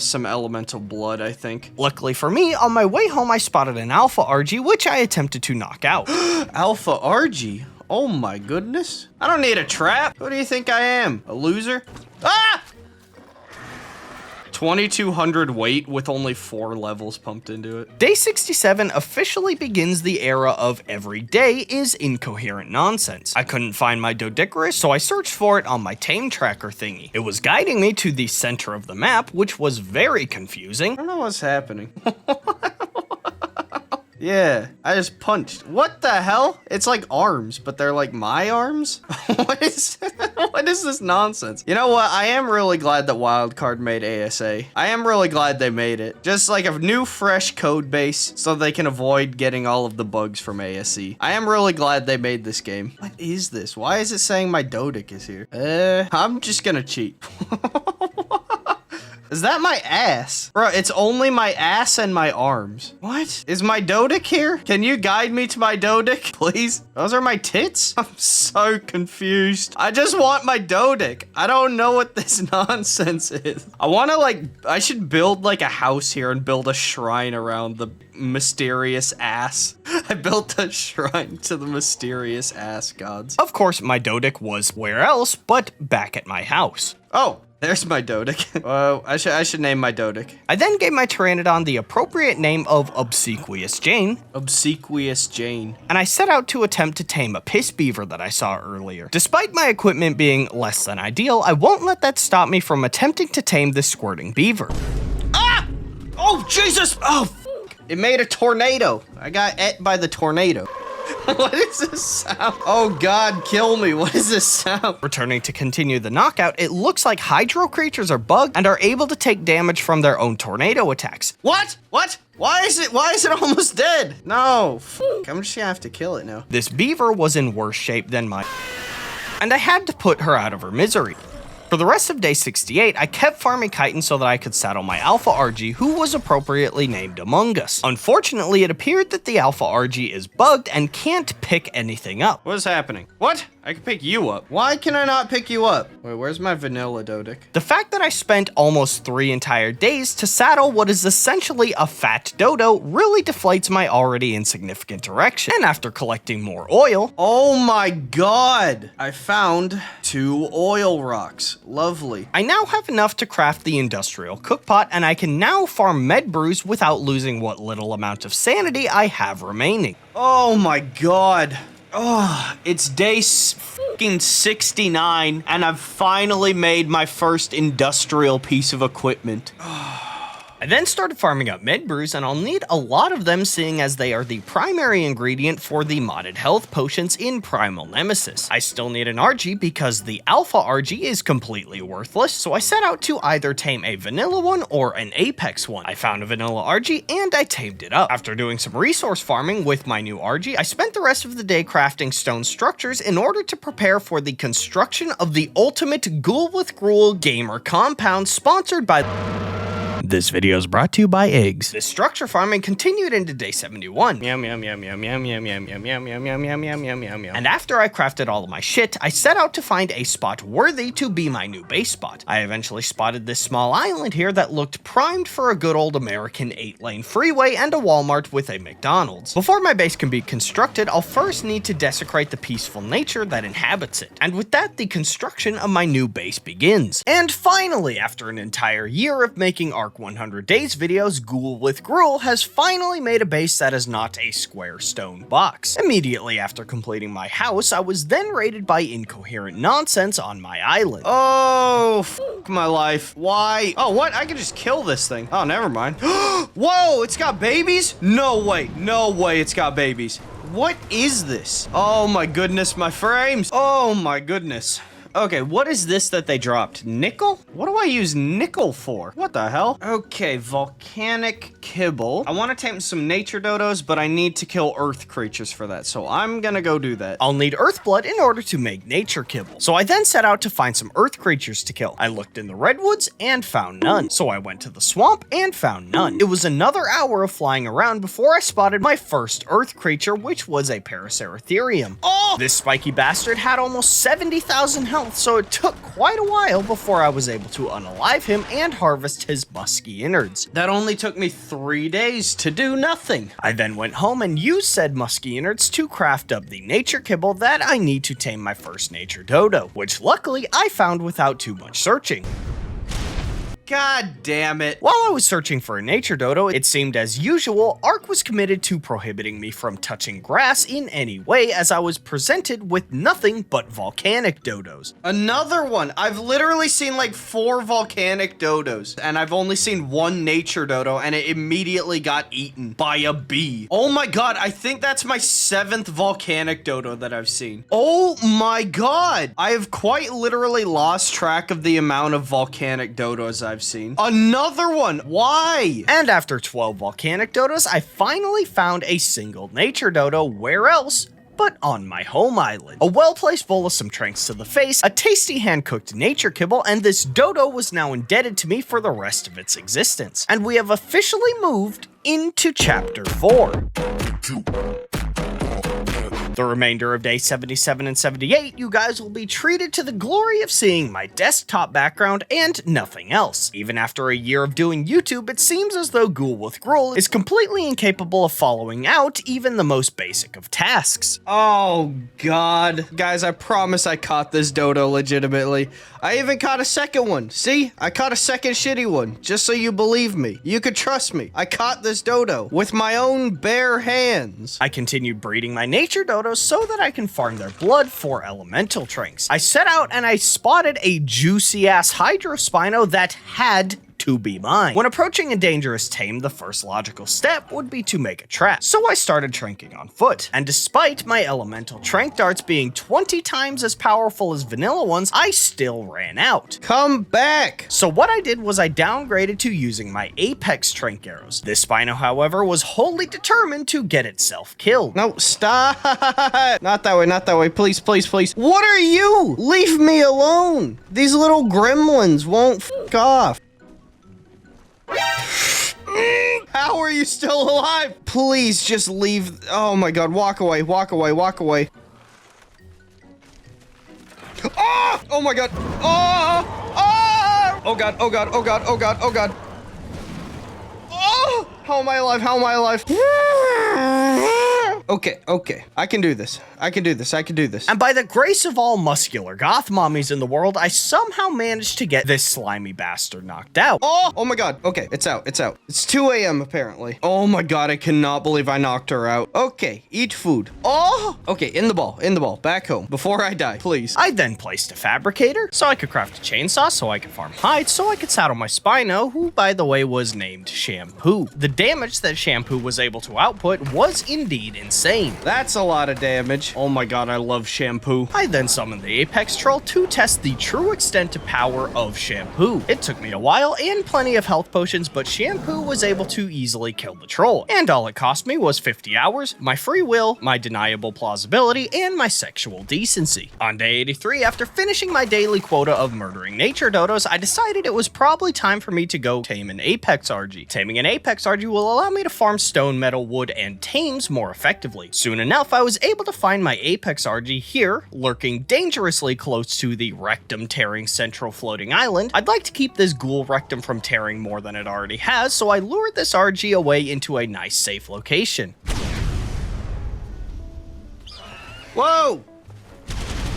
some elemental blood, I think. Luckily for me, on my way home, I spotted an alpha RG, which I attempted to knock out. Alpha RG? Oh my goodness. I don't need a trap. Who do you think I am? A loser? Ah! 2,200 weight with only 4 levels pumped into it. Day 67 officially begins the era of every day is incoherent nonsense. I couldn't find my Doedicurus, so I searched for it on my tame tracker thingy. It was guiding me to the center of the map, which was very confusing. I don't know what's happening. Yeah, I just punched. What the hell? It's like arms, but they're like my arms? What is this nonsense? You know what? I am really glad that Wildcard made ASA. I am really glad they made it. Just like a new fresh code base so they can avoid getting all of the bugs from ASE. I am really glad they made this game. What is this? Why is it saying my Dodic is here? I'm just gonna cheat. Is that my ass? Bro, it's only my ass and my arms. What? Is my Dodic here? Can you guide me to my Dodic, please? Those are my tits? I'm so confused. I just want my Dodic. I don't know what this nonsense is. I should build like a house here and build a shrine around the mysterious ass. I built a shrine to the mysterious ass gods. Of course, my Dodic was where else but back at my house. Oh, there's my Dodic. Oh, I should name my Dodic. I then gave my Pteranodon the appropriate name of Obsequious Jane. Obsequious Jane. And I set out to attempt to tame a piss beaver that I saw earlier. Despite my equipment being less than ideal, I won't let that stop me from attempting to tame this squirting beaver. Ah! Oh, Jesus! Oh, it made a tornado. I got ate by the tornado. What is this sound? Oh God, kill me. What is this sound? Returning to continue the knockout, it looks like hydro creatures are bugged and are able to take damage from their own tornado attacks. What? What? Why is it almost dead? No, I'm just gonna have to kill it now. This beaver was in worse shape than mine, and I had to put her out of her misery. For the rest of day 68, I kept farming chitin so that I could saddle my Alpha RG, who was appropriately named Among Us. Unfortunately, it appeared that the Alpha RG is bugged and can't pick anything up. What is happening? What? I can pick you up. Why can I not pick you up? Wait, where's my vanilla Dodic? The fact that I spent almost 3 entire days to saddle what is essentially a fat dodo really deflates my already insignificant erection. And after collecting more oil... Oh my God! I found 2 oil rocks. Lovely. I now have enough to craft the industrial cookpot, and I can now farm med brews without losing what little amount of sanity I have remaining. Oh my God. Oh, it's day fucking 69, and I've finally made my first industrial piece of equipment. I then started farming up med brews, and I'll need a lot of them seeing as they are the primary ingredient for the modded health potions in Primal Nemesis. I still need an RG because the Alpha RG is completely worthless, so I set out to either tame a vanilla one or an apex one. I found a vanilla RG and I tamed it up. After doing some resource farming with my new RG, I spent the rest of the day crafting stone structures in order to prepare for the construction of the ultimate Ghoul with Gruel gamer compound sponsored by... This video is brought to you by eggs. This structure farming continued into day 71. Yum, yum, yum, yum, yum, yum, yum, yum, yum, yum, yum, yum, yum, yum, yum, yum. And after I crafted all of my shit, I set out to find a spot worthy to be my new base spot. I eventually spotted this small island here that looked primed for a good old American 8-lane freeway and a Walmart with a McDonald's. Before my base can be constructed, I'll first need to desecrate the peaceful nature that inhabits it. And with that, the construction of my new base begins. And finally, after an entire year of making Arc 100 Days videos, Ghoul with Gruel has finally made a base that is not a square stone box. Immediately after completing my house, I was then raided by incoherent nonsense on my island. Oh, f my life. Why? Oh, what? I can just kill this thing. Oh, never mind. Whoa, it's got babies? No way. No way it's got babies. What is this? Oh my goodness, my frames. Oh my goodness. Okay, what is this that they dropped? Nickel? What do I use nickel for? What the hell? Okay, volcanic kibble. I want to tame some nature dodos, but I need to kill earth creatures for that, so I'm gonna go do that. I'll need earth blood in order to make nature kibble. So I then set out to find some earth creatures to kill. I looked in the redwoods and found none. So I went to the swamp and found none. It was another hour of flying around before I spotted my first earth creature, which was a Paraceratherium. Oh! This spiky bastard had almost 70,000 health, so it took quite a while before I was able to unalive him and harvest his musky innards. That only took me 3 days to do nothing. I then went home and used said musky innards to craft up the nature kibble that I need to tame my first nature dodo, which luckily I found without too much searching. God damn it. While I was searching for a nature dodo, it seemed as usual, Ark was committed to prohibiting me from touching grass in any way as I was presented with nothing but volcanic dodos. Another one. I've literally seen like 4 volcanic dodos, and I've only seen 1 nature dodo, and it immediately got eaten by a bee. Oh my God, I think that's my 7th volcanic dodo that I've seen. Oh my God. I have quite literally lost track of the amount of volcanic dodos I've seen. Another one. Why? And after 12 volcanic dodos, I finally found a single nature dodo. Where else but on my home island. A well-placed bowl of some tranks to the face, a tasty hand-cooked nature kibble, and this dodo was now indebted to me for the rest of its existence. And we have officially moved into Chapter 4. The remainder of day 77 and 78, you guys will be treated to the glory of seeing my desktop background and nothing else. Even after a year of doing YouTube, it seems as though Ghoul with Gruel is completely incapable of following out even the most basic of tasks. Oh, God. Guys, I promise I caught this dodo legitimately. I even caught a second one. See? I caught a second shitty one, just so you believe me. You could trust me. I caught this dodo with my own bare hands. I continued breeding my nature dodos so that I can farm their blood for elemental tranks. I set out and I spotted a juicy-ass Hydrospino that had to be mine. When approaching a dangerous tame, the first logical step would be to make a trap. So I started tranking on foot, and despite my elemental trank darts being 20 times as powerful as vanilla ones, I still ran out. Come back! So what I did was I downgraded to using my Apex trank arrows. This Spino, however, was wholly determined to get itself killed. No, stop! Not that way, please, please, please. What are you? Leave me alone! These little gremlins won't f**k off. How are you still alive? Please just leave. Oh my God, walk away, walk away, walk away. Oh! Oh my God. Oh! Oh! Oh God, oh God, oh God, oh God, oh God. Oh! How am I alive? How am I alive? Okay, okay. I can do this. I can do this. I can do this. And by the grace of all muscular goth mommies in the world, I somehow managed to get this slimy bastard knocked out. Oh! Oh my God. Okay, it's out. It's out. It's 2 a.m. apparently. Oh my God, I cannot believe I knocked her out. Okay, eat food. Oh! Okay, in the ball. In the ball. Back home. Before I die, please. I then placed a fabricator, so I could craft a chainsaw, so I could farm hides, so I could saddle my Spino, who, by the way, was named Shampoo. The damage that Shampoo was able to output was indeed insane. That's a lot of damage. Oh my God, I love Shampoo. I then summoned the Apex Troll to test the true extent to power of Shampoo. It took me a while and plenty of health potions, but Shampoo was able to easily kill the troll. And all it cost me was 50 hours, my free will, my deniable plausibility, and my sexual decency. On day 83, after finishing my daily quota of murdering nature dodos, I decided it was probably time for me to go tame an Apex RG. Taming an Apex RG will allow me to farm stone, metal, wood, and tames more effectively. Soon enough, I was able to find my Apex RG here, lurking dangerously close to the rectum-tearing central floating island. I'd like to keep this ghoul rectum from tearing more than it already has, so I lured this RG away into a nice safe location. Whoa!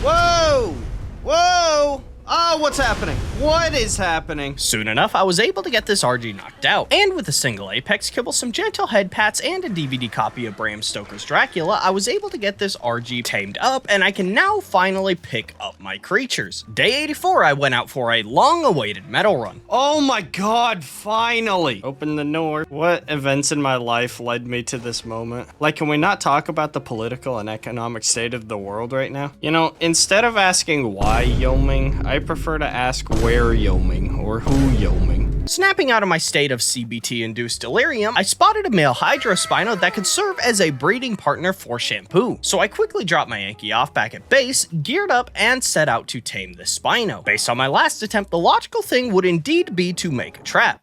Whoa! Whoa! Oh, what's happening? What is happening? Soon enough, I was able to get this RG knocked out, and with a single Apex kibble, some gentle head pats, and a DVD copy of Bram Stoker's Dracula, I was able to get this RG tamed up, and I can now finally pick up my creatures. Day 84, I went out for a long-awaited metal run. Oh my God, finally! Open the door. What events in my life led me to this moment? Like, can we not talk about the political and economic state of the world right now? You know, instead of asking why Yoming, I prefer to ask where Yoming or who Yoming. Snapping out of my state of CBT-induced delirium, I spotted a male Hydrospino that could serve as a breeding partner for Shampoo. So I quickly dropped my Yankee off back at base, geared up, and set out to tame this Spino. Based on my last attempt, the logical thing would indeed be to make a trap.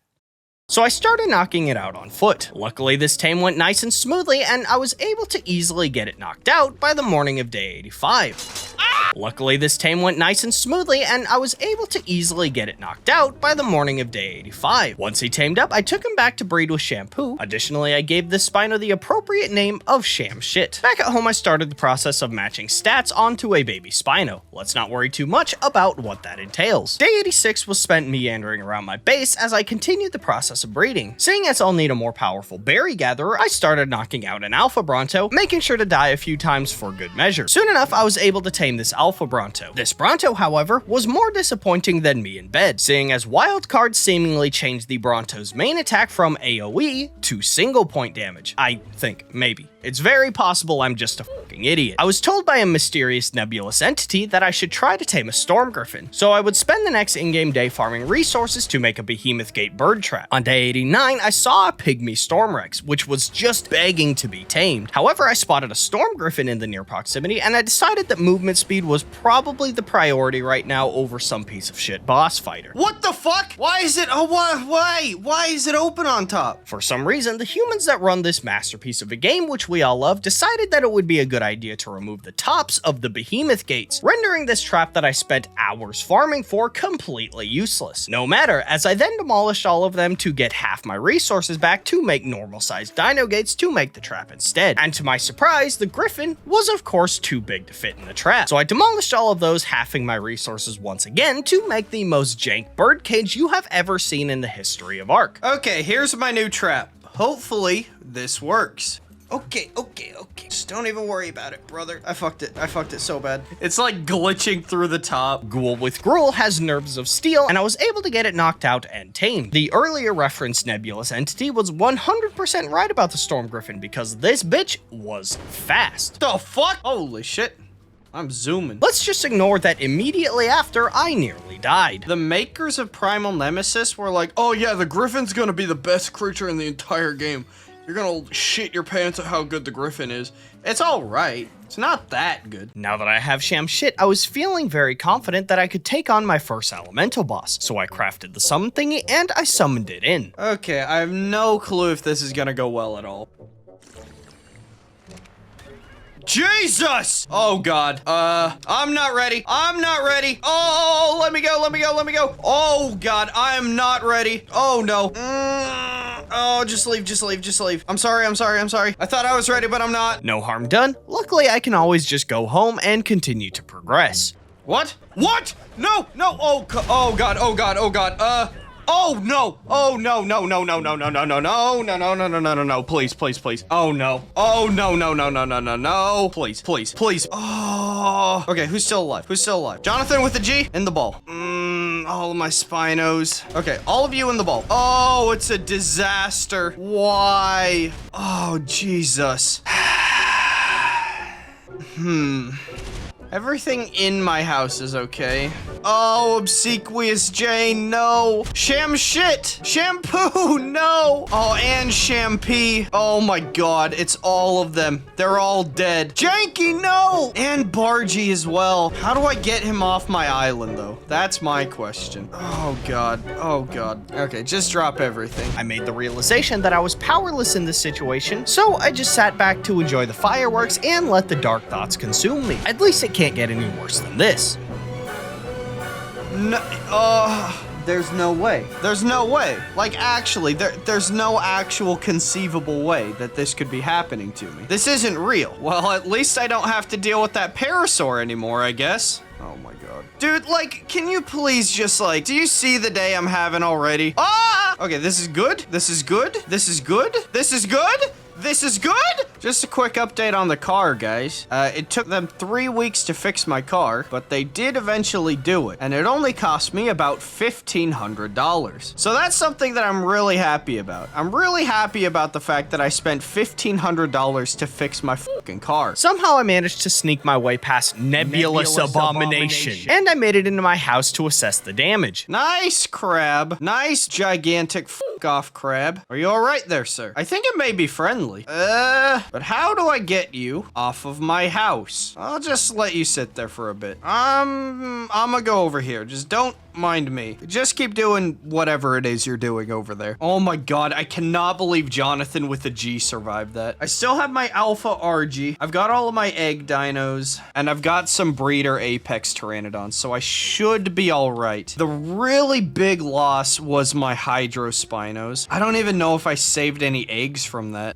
So I started knocking it out on foot. Luckily, this tame went nice and smoothly, and I was able to easily get it knocked out by the morning of day 85. Luckily, this tame went nice and smoothly, and I was able to easily get it knocked out by the morning of day 85. Once he tamed up, I took him back to breed with Shampoo. Additionally, I gave this Spino the appropriate name of Sham Shit. Back at home, I started the process of matching stats onto a baby Spino. Let's not worry too much about what that entails. Day 86 was spent meandering around my base as I continued the process of breeding. Seeing as I'll need a more powerful berry gatherer, I started knocking out an Alpha Bronto, making sure to die a few times for good measure. Soon enough, I was able to tame tame this Alpha Bronto. This Bronto, however, was more disappointing than me in bed, seeing as wild cards seemingly changed the Bronto's main attack from AoE to single point damage. I think, maybe. It's very possible I'm just a fucking idiot. I was told by a mysterious nebulous entity that I should try to tame a Storm Griffin, so I would spend the next in-game day farming resources to make a Behemoth Gate bird trap. On day 89, I saw a Pygmy Storm Rex, which was just begging to be tamed. However, I spotted a Storm Griffin in the near proximity, and I decided that movement speed was probably the priority right now over some piece of shit boss fighter. What the fuck? Why is it, why is it open on top? For some reason, the humans that run this masterpiece of a game, which we all love, decided that it would be a good idea to remove the tops of the Behemoth Gates, rendering this trap that I spent hours farming for completely useless. No matter, as I then demolished all of them to get half my resources back to make normal sized Dino Gates to make the trap instead. And to my surprise, the Griffin was of course too big to fit in the trap. So I demolished all of those, halving my resources once again to make the most jank birdcage you have ever seen in the history of Ark. Okay, here's my new trap. Hopefully, this works. Okay. Just don't even worry about it, brother. I fucked it so bad. It's like glitching through the top. Ghoul with Gruel has nerves of steel, and I was able to get it knocked out and tamed. The earlier referenced nebulous entity was 100% right about the Storm Griffin because this bitch was fast. The fuck? Holy shit. I'm zooming. Let's just ignore that immediately after I nearly died. The makers of Primal Nemesis were like, oh yeah, the Griffin's gonna be the best creature in the entire game. You're gonna shit your pants at how good the Griffin is. It's alright. It's not that good. Now that I have sham shit, I was feeling very confident that I could take on my first elemental boss. So I crafted the summon thingy and I summoned it in. Okay, I have no clue if this is gonna go well at all. Jesus! Oh God. I'm not ready. Oh, let me go. Oh God, I am not ready. Oh no. Oh, just leave. I'm sorry. I thought I was ready, but I'm not. No harm done. Luckily, I can always just go home and continue to progress. What? No. Oh God. Oh no! Oh no! No! Please! Oh no! No! Please! Oh! Okay, who's still alive? Jonathan with the G in the ball. All of my Spinos. Okay, all of you in the ball. Oh, it's a disaster. Why? Oh Jesus. Everything in my house is okay. Oh, obsequious Jane, no. Shampoo, no. Oh, and Shampoo. Oh my God, it's all of them. They're all dead. Janky, no. And Bargy as well. How do I get him off my island though? That's my question. Oh God. Okay, just drop everything. I made the realization that I was powerless in this situation, so I just sat back to enjoy the fireworks and let the dark thoughts consume me. At least it can't get any worse than this. No, there's no way. Like, actually, there's no actual conceivable way that this could be happening to me. This isn't real. Well, at least I don't have to deal with that parasaur anymore, I guess. Oh my God. Dude, like, can you please just, like, do you see the day I'm having already? Ah! Okay, this is good. Just a quick update on the car, guys. It took them 3 weeks to fix my car, but they did eventually do it, and it only cost me about $1,500. So that's something that I'm really happy about. I'm really happy about the fact that I spent $1,500 to fix my fucking car. Somehow I managed to sneak my way past Nebulous Abomination, and I made it into my house to assess the damage. Nice, crab. Nice, gigantic off crab. Are you all right there, sir? I think it may be friendly. But how do I get you off of my house? I'll just let you sit there for a bit. I'm gonna go over here. Just don't mind me. Just keep doing whatever it is you're doing over there. Oh my God, I cannot believe Jonathan with a G survived that. I still have my Alpha RG. I've got all of my egg dinos, and I've got some breeder Apex Pteranodons, so I should be all right. The really big loss was my Hydro Spinos. I don't even know if I saved any eggs from that.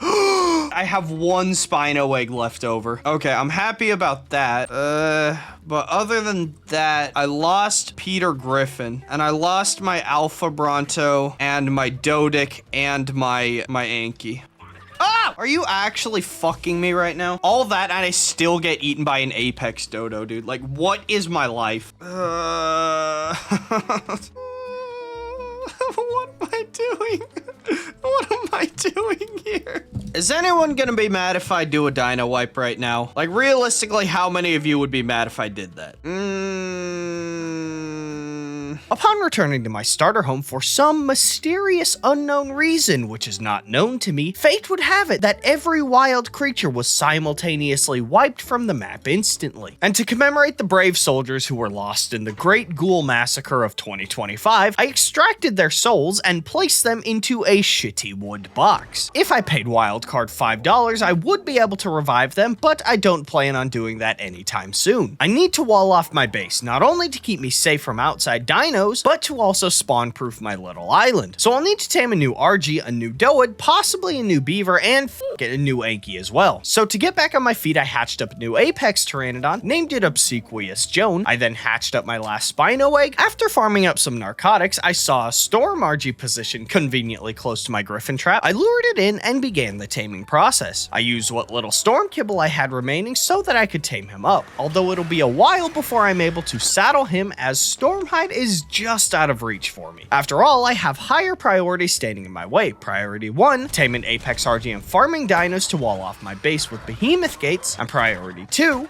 I have one Spino egg left over. Okay, I'm happy about that. But other than that, I lost Peter Griffin, and I lost my Alpha Bronto, and my Dodic, and my Anki. Ah! Are you actually fucking me right now? All that and I still get eaten by an apex dodo, dude. Like, what is my life? What am I doing? What am I doing here? Is anyone gonna be mad if I do a dino wipe right now? Like, realistically, how many of you would be mad if I did that? Upon returning to my starter home for some mysterious unknown reason which is not known to me, fate would have it that every wild creature was simultaneously wiped from the map instantly. And to commemorate the brave soldiers who were lost in the Great Ghoul Massacre of 2025, I extracted their souls and placed them into a shitty wood box. If I paid wildcard $5, I would be able to revive them, but I don't plan on doing that anytime soon. I need to wall off my base, not only to keep me safe from outside dinos, but to also spawn-proof my little island. So I'll need to tame a new RG, a new Doad, possibly a new Beaver, and get a new Anki as well. So to get back on my feet, I hatched up a new Apex Pteranodon, named it Obsequious Joan. I then hatched up my last Spino egg. After farming up some narcotics, I saw a Storm RG position conveniently close to my Griffin trap. I lured it in and began the taming process. I used what little Storm kibble I had remaining so that I could tame him up, although it'll be a while before I'm able to saddle him as Stormhide is just out of reach for me. After all, I have higher priorities standing in my way. Priority 1, tame an Apex RG and farming dinos to wall off my base with behemoth gates, and priority 2,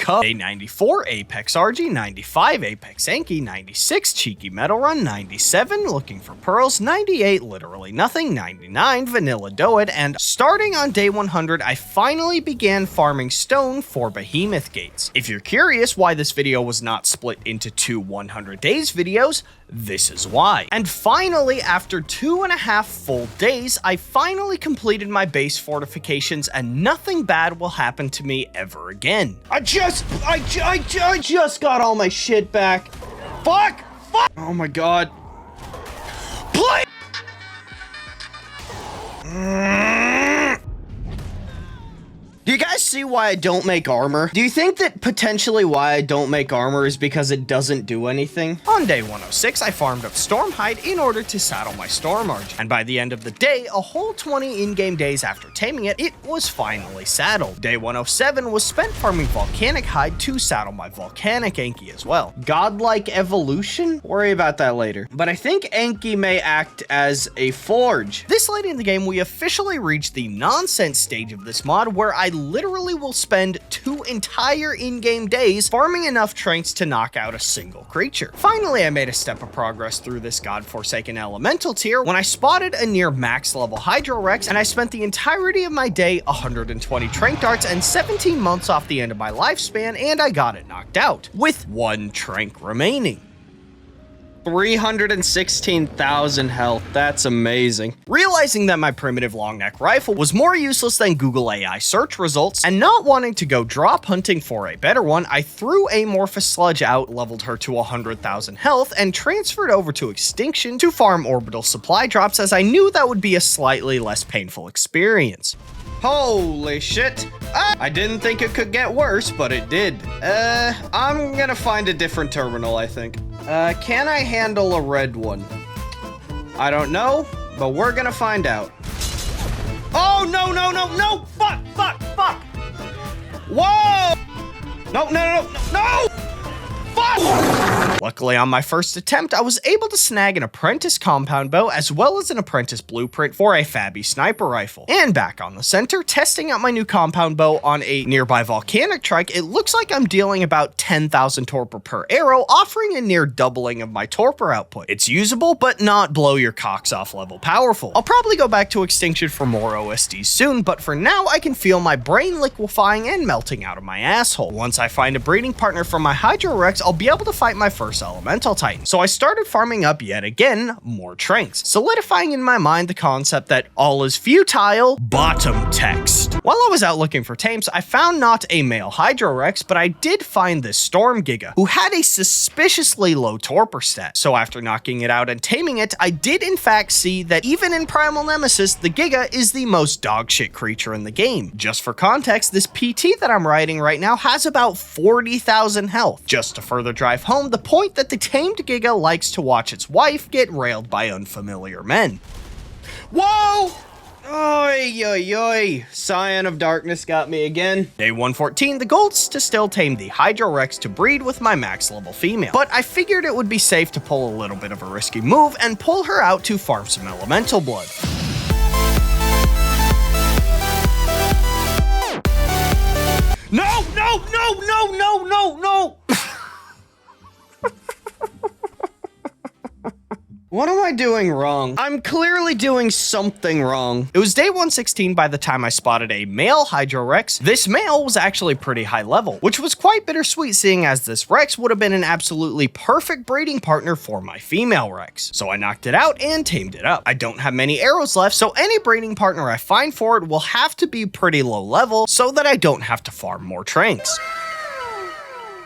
a 94 Apex RG, 95 Apex Anki, 96 Cheeky Metal Run, 97 Looking for Pearls, 98 Literally Nothing, 99 Vanilla Doad, and starting on day 100, I finally began farming stone for Behemoth Gates. If you're curious why this video was not split into two 100 days videos, this is why. And finally, after 2.5 full days, I finally completed my base fortifications and nothing bad will happen to me ever again. I just got all my shit back. Fuck! Oh my god. Please! Do you guys see why I don't make armor? Do you think that potentially why I don't make armor is because it doesn't do anything? On day 106, I farmed up Stormhide in order to saddle my Storm Arch, and by the end of the day, a whole 20 in-game days after taming it, it was finally saddled. Day 107 was spent farming Volcanic Hide to saddle my Volcanic Anki as well. Godlike evolution? Worry about that later. But I think Anki may act as a forge. This late in the game, we officially reached the nonsense stage of this mod where I literally will spend 2 entire in-game days farming enough tranks to knock out a single creature. Finally, I made a step of progress through this godforsaken elemental tier when I spotted a near max level Hydro Rex, and I spent the entirety of my day 120 trank darts and 17 months off the end of my lifespan, and I got it knocked out, with 1 trank remaining. 316,000 health. That's amazing. Realizing that my primitive long neck rifle was more useless than Google AI search results, and not wanting to go drop hunting for a better one, I threw Amorphous Sludge out, leveled her to 100,000 health, and transferred over to Extinction to farm orbital supply drops, as I knew that would be a slightly less painful experience. Holy shit. I didn't think it could get worse, but it did. I'm gonna find a different terminal, I think. Can I handle a red one? I don't know, but we're gonna find out. Oh, no, no, no, no! Fuck! Whoa! No! Fuck! Luckily, on my first attempt, I was able to snag an apprentice compound bow as well as an apprentice blueprint for a Fabby sniper rifle. And back on the center, testing out my new compound bow on a nearby volcanic trike, it looks like I'm dealing about 10,000 torpor per arrow, offering a near doubling of my torpor output. It's usable, but not blow your cocks off level powerful. I'll probably go back to Extinction for more OSDs soon, but for now, I can feel my brain liquefying and melting out of my asshole. Once I find a breeding partner for my Hydro Rex, I'll be able to fight my first elemental titan. So I started farming up yet again more tranks, solidifying in my mind the concept that all is futile. Bottom text. While I was out looking for tames, I found not a male Hydro Rex, but I did find this Storm Giga, who had a suspiciously low torpor stat. So after knocking it out and taming it, I did in fact see that even in Primal Nemesis, the Giga is the most dogshit creature in the game. Just for context, this PT that I'm riding right now has about 40,000 health. Just to further drive home the point that the tamed Giga likes to watch its wife get railed by unfamiliar men. Whoa! Oy, oy, oy. Scion of Darkness got me again. Day 114, the goal is to still tame the Hydro Rex to breed with my max level female. But I figured it would be safe to pull a little bit of a risky move and pull her out to farm some elemental blood. No, no, no, no, no, no, no! What am I doing wrong? I'm clearly doing something wrong. It was day 116 by the time I spotted a male Hydro Rex. This male was actually pretty high level, which was quite bittersweet seeing as this Rex would have been an absolutely perfect breeding partner for my female Rex. So I knocked it out and tamed it up. I don't have many arrows left, so any breeding partner I find for it will have to be pretty low level so that I don't have to farm more tranks.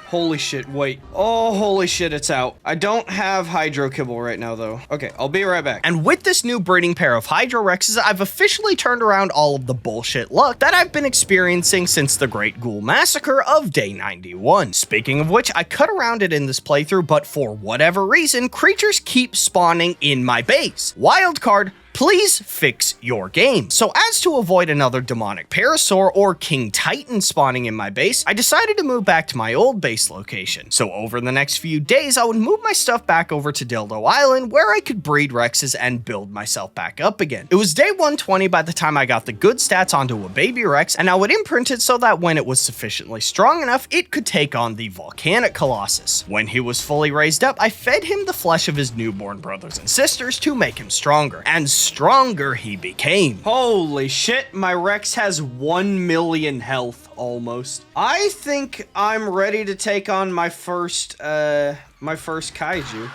Holy shit, wait. Oh, holy shit, it's out. I don't have Hydro Kibble right now, though. Okay, I'll be right back. And with this new breeding pair of Hydro Rexes, I've officially turned around all of the bullshit luck that I've been experiencing since the Great Ghoul Massacre of day 91. Speaking of which, I cut around it in this playthrough, but for whatever reason, creatures keep spawning in my base. Wildcard, please fix your game. So as to avoid another demonic parasaur or King Titan spawning in my base, I decided to move back to my old base location. So over the next few days, I would move my stuff back over to Dildo Island where I could breed Rexes and build myself back up again. It was day 120 by the time I got the good stats onto a baby Rex, and I would imprint it so that when it was sufficiently strong enough, it could take on the volcanic Colossus. When he was fully raised up, I fed him the flesh of his newborn brothers and sisters to make him stronger, and stronger he became. Holy shit, my Rex has 1 million health, almost. I think I'm ready to take on my first kaiju.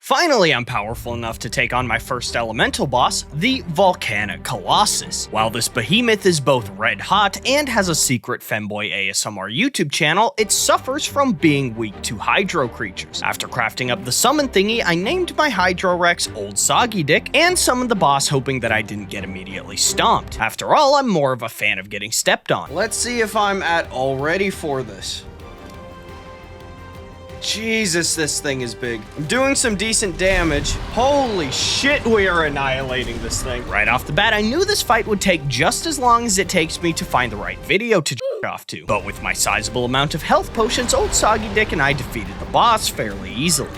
Finally, I'm powerful enough to take on my first elemental boss, the Volcanic Colossus. While this behemoth is both red hot and has a secret femboy ASMR YouTube channel, it suffers from being weak to Hydro creatures. After crafting up the summon thingy, I named my Hydro Rex Old Soggy Dick and summoned the boss hoping that I didn't get immediately stomped. After all, I'm more of a fan of getting stepped on. Let's see if I'm at all ready for this. Jesus, this thing is big. I'm doing some decent damage. Holy shit, we are annihilating this thing. Right off the bat, I knew this fight would take just as long as it takes me to find the right video to off to. But with my sizable amount of health potions, Old Soggy Dick and I defeated the boss fairly easily.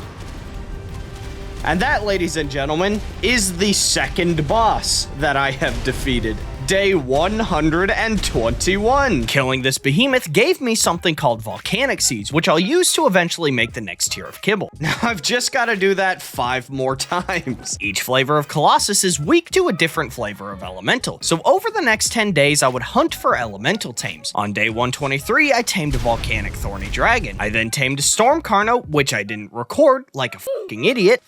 And that, ladies and gentlemen, is the second boss that I have defeated. Day 121. Killing this behemoth gave me something called volcanic seeds, which I'll use to eventually make the next tier of kibble. Now I've just got to do that 5 more times. Each flavor of Colossus is weak to a different flavor of elemental, so over the next 10 days I would hunt for elemental tames. On day 123, I tamed a volcanic thorny dragon. I then tamed a storm carno, which I didn't record, like a fucking idiot.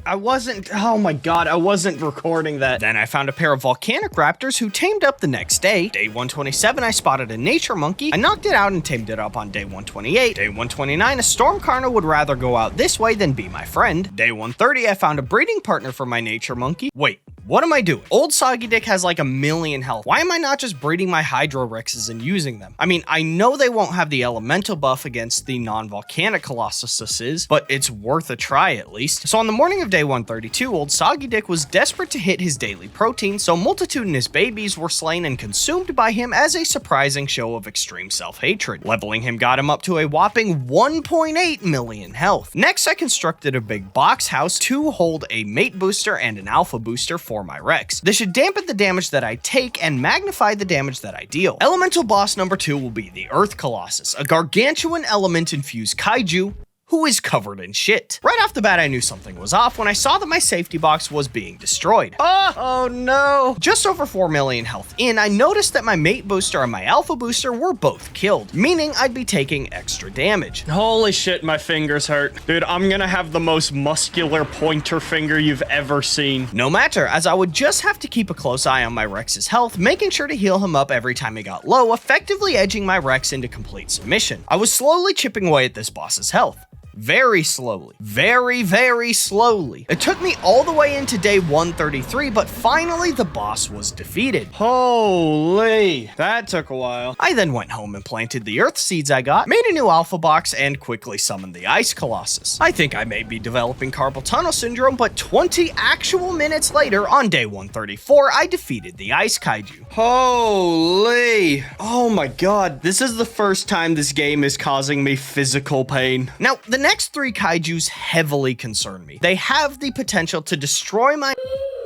Oh my god, I wasn't recording that. Then I found a pair of volcanic raptors who tamed up the next day. Day 127, I spotted a nature monkey. I knocked it out and tamed it up on day 128. Day 129, a storm carno would rather go out this way than be my friend. Day 130, I found a breeding partner for my nature monkey. Wait, what am I doing? Old Soggy Dick has like 1 million health. Why am I not just breeding my Hydro Rexes and using them? I mean, I know they won't have the elemental buff against the non-volcanic Colossuses, but it's worth a try at least. So on the morning of day 132, Old Soggy Dick was desperate to hit his daily protein, so multitudinous babies were slain and consumed by him as a surprising show of extreme self-hatred. Leveling him got him up to a whopping 1.8 million health. Next, I constructed a big box house to hold a mate booster and an alpha booster for my Rex. This should dampen the damage that I take and magnify the damage that I deal. Elemental boss number 2 will be the Earth Colossus, a gargantuan element-infused kaiju who is covered in shit. Right off the bat, I knew something was off when I saw that my safety box was being destroyed. Oh no! Just over 4 million health in, I noticed that my mate booster and my alpha booster were both killed, meaning I'd be taking extra damage. Holy shit, my fingers hurt. Dude, I'm gonna have the most muscular pointer finger you've ever seen. No matter, as I would just have to keep a close eye on my Rex's health, making sure to heal him up every time he got low, effectively edging my Rex into complete submission. I was slowly chipping away at this boss's health. Very slowly. Very, very slowly. It took me all the way into day 133, but finally the boss was defeated. Holy, that took a while. I then went home and planted the earth seeds I got, made a new alpha box, and quickly summoned the ice colossus. I think I may be developing carpal tunnel syndrome, but 20 actual minutes later, on day 134, I defeated the ice kaiju. Holy, oh my god, this is the first time this game is causing me physical pain. Now, the next 3 kaijus heavily concern me. They have the potential to destroy my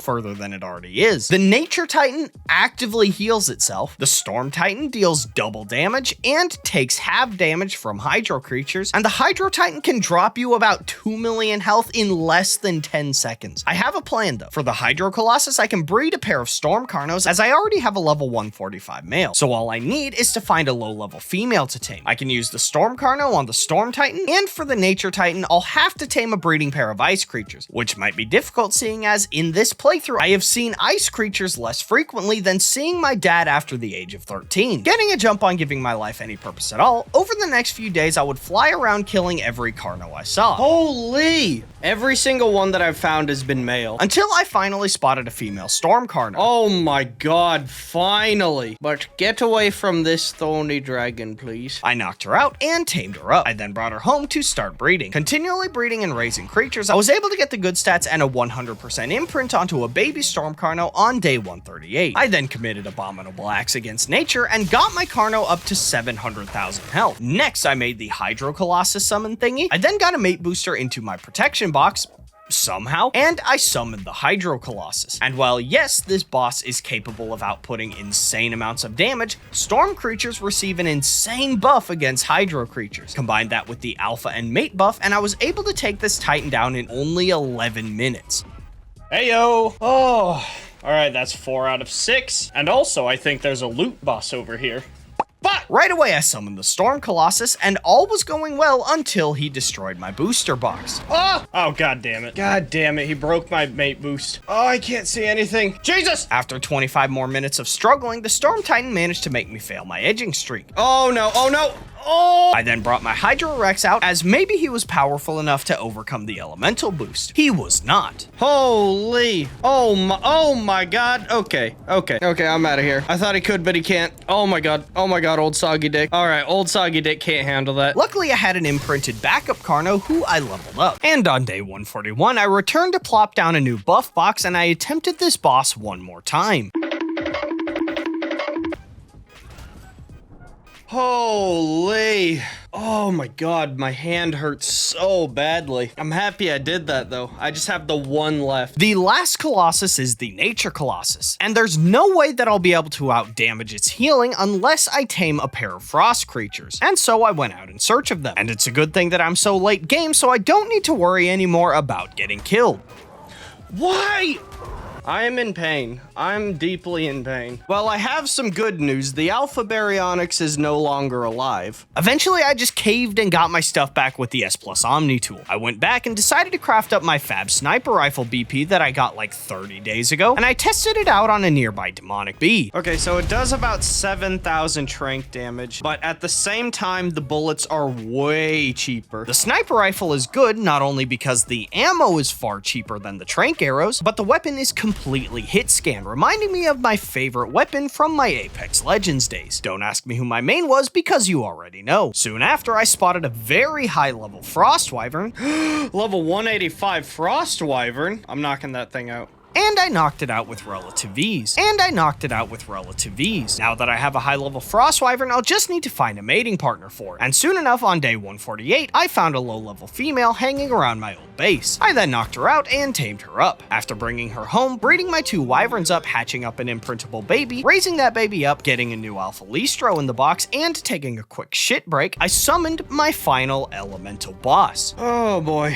further than it already is. The Nature Titan actively heals itself, the Storm Titan deals double damage and takes half damage from Hydro creatures, and the Hydro Titan can drop you about 2 million health in less than 10 seconds. I have a plan though. For the Hydro Colossus, I can breed a pair of Storm Carnos as I already have a level 145 male, so all I need is to find a low-level female to tame. I can use the Storm Carno on the Storm Titan, and for the Nature Titan, I'll have to tame a breeding pair of Ice creatures, which might be difficult seeing as in this playthrough I have seen ice creatures less frequently than seeing my dad after the age of 13. Getting a jump on giving my life any purpose at all, over the next few days I would fly around killing every Carno I saw. Holy, every single one that I've found has been male. Until I finally spotted a female Storm Carno. Oh my god, finally. But get away from this thorny dragon, please. I knocked her out and tamed her up. I then brought her home to start breeding. Continually breeding and raising creatures, I was able to get the good stats and a 100% imprint onto a baby Storm Carno on day 138. I then committed abominable acts against nature and got my Carno up to 700,000 health. Next, I made the Hydro Colossus summon thingy. I then got a mate booster into my protection box, somehow, and I summoned the Hydro Colossus. And while yes, this boss is capable of outputting insane amounts of damage, Storm creatures receive an insane buff against Hydro creatures. Combine that with the Alpha and Mate buff, and I was able to take this Titan down in only 11 minutes. Heyo! Oh, alright, that's 4 out of 6. And also, I think there's a loot boss over here. But right away, I summoned the Storm Colossus, and all was going well until he destroyed my booster box. Oh, god damn it. God damn it, he broke my mate boost. Oh, I can't see anything. Jesus! After 25 more minutes of struggling, the Storm Titan managed to make me fail my edging streak. Oh no, oh no! Oh! I then brought my Hydro Rex out as maybe he was powerful enough to overcome the elemental boost. He was not. Holy! Oh my god. Okay, I'm out of here. I thought he could, but he can't. Oh my god, old soggy dick. Alright, old soggy dick can't handle that. Luckily, I had an imprinted backup Carno who I leveled up. And on day 141, I returned to plop down a new buff box and I attempted this boss one more time. Holy. Oh my god, my hand hurts so badly. I'm happy I did that though. I just have the one left. The last Colossus is the Nature Colossus, and there's no way that I'll be able to outdamage its healing unless I tame a pair of frost creatures. And so I went out in search of them. And it's a good thing that I'm so late game, so I don't need to worry anymore about getting killed. Why? I am in pain. I'm deeply in pain. Well, I have some good news. The Alpha Baryonyx is no longer alive. Eventually, I just caved and got my stuff back with the S+ Omni tool. I went back and decided to craft up my Fab Sniper Rifle BP that I got like 30 days ago, and I tested it out on a nearby demonic bee. Okay, so it does about 7,000 trank damage, but at the same time, the bullets are way cheaper. The Sniper Rifle is good, not only because the ammo is far cheaper than the trank arrows, but the weapon is completely hit scan, reminding me of my favorite weapon from my Apex Legends days. Don't ask me who my main was because you already know. Soon after, I spotted a very high level Frost Wyvern. Level 185 Frost Wyvern? I'm knocking that thing out. And I knocked it out with relative ease. Now that I have a high-level Frost Wyvern, I'll just need to find a mating partner for it. And soon enough, on day 148, I found a low-level female hanging around my old base. I then knocked her out and tamed her up. After bringing her home, breeding my 2 wyverns up, hatching up an imprintable baby, raising that baby up, getting a new Alpha Listro in the box, and taking a quick shit break, I summoned my final elemental boss. Oh boy.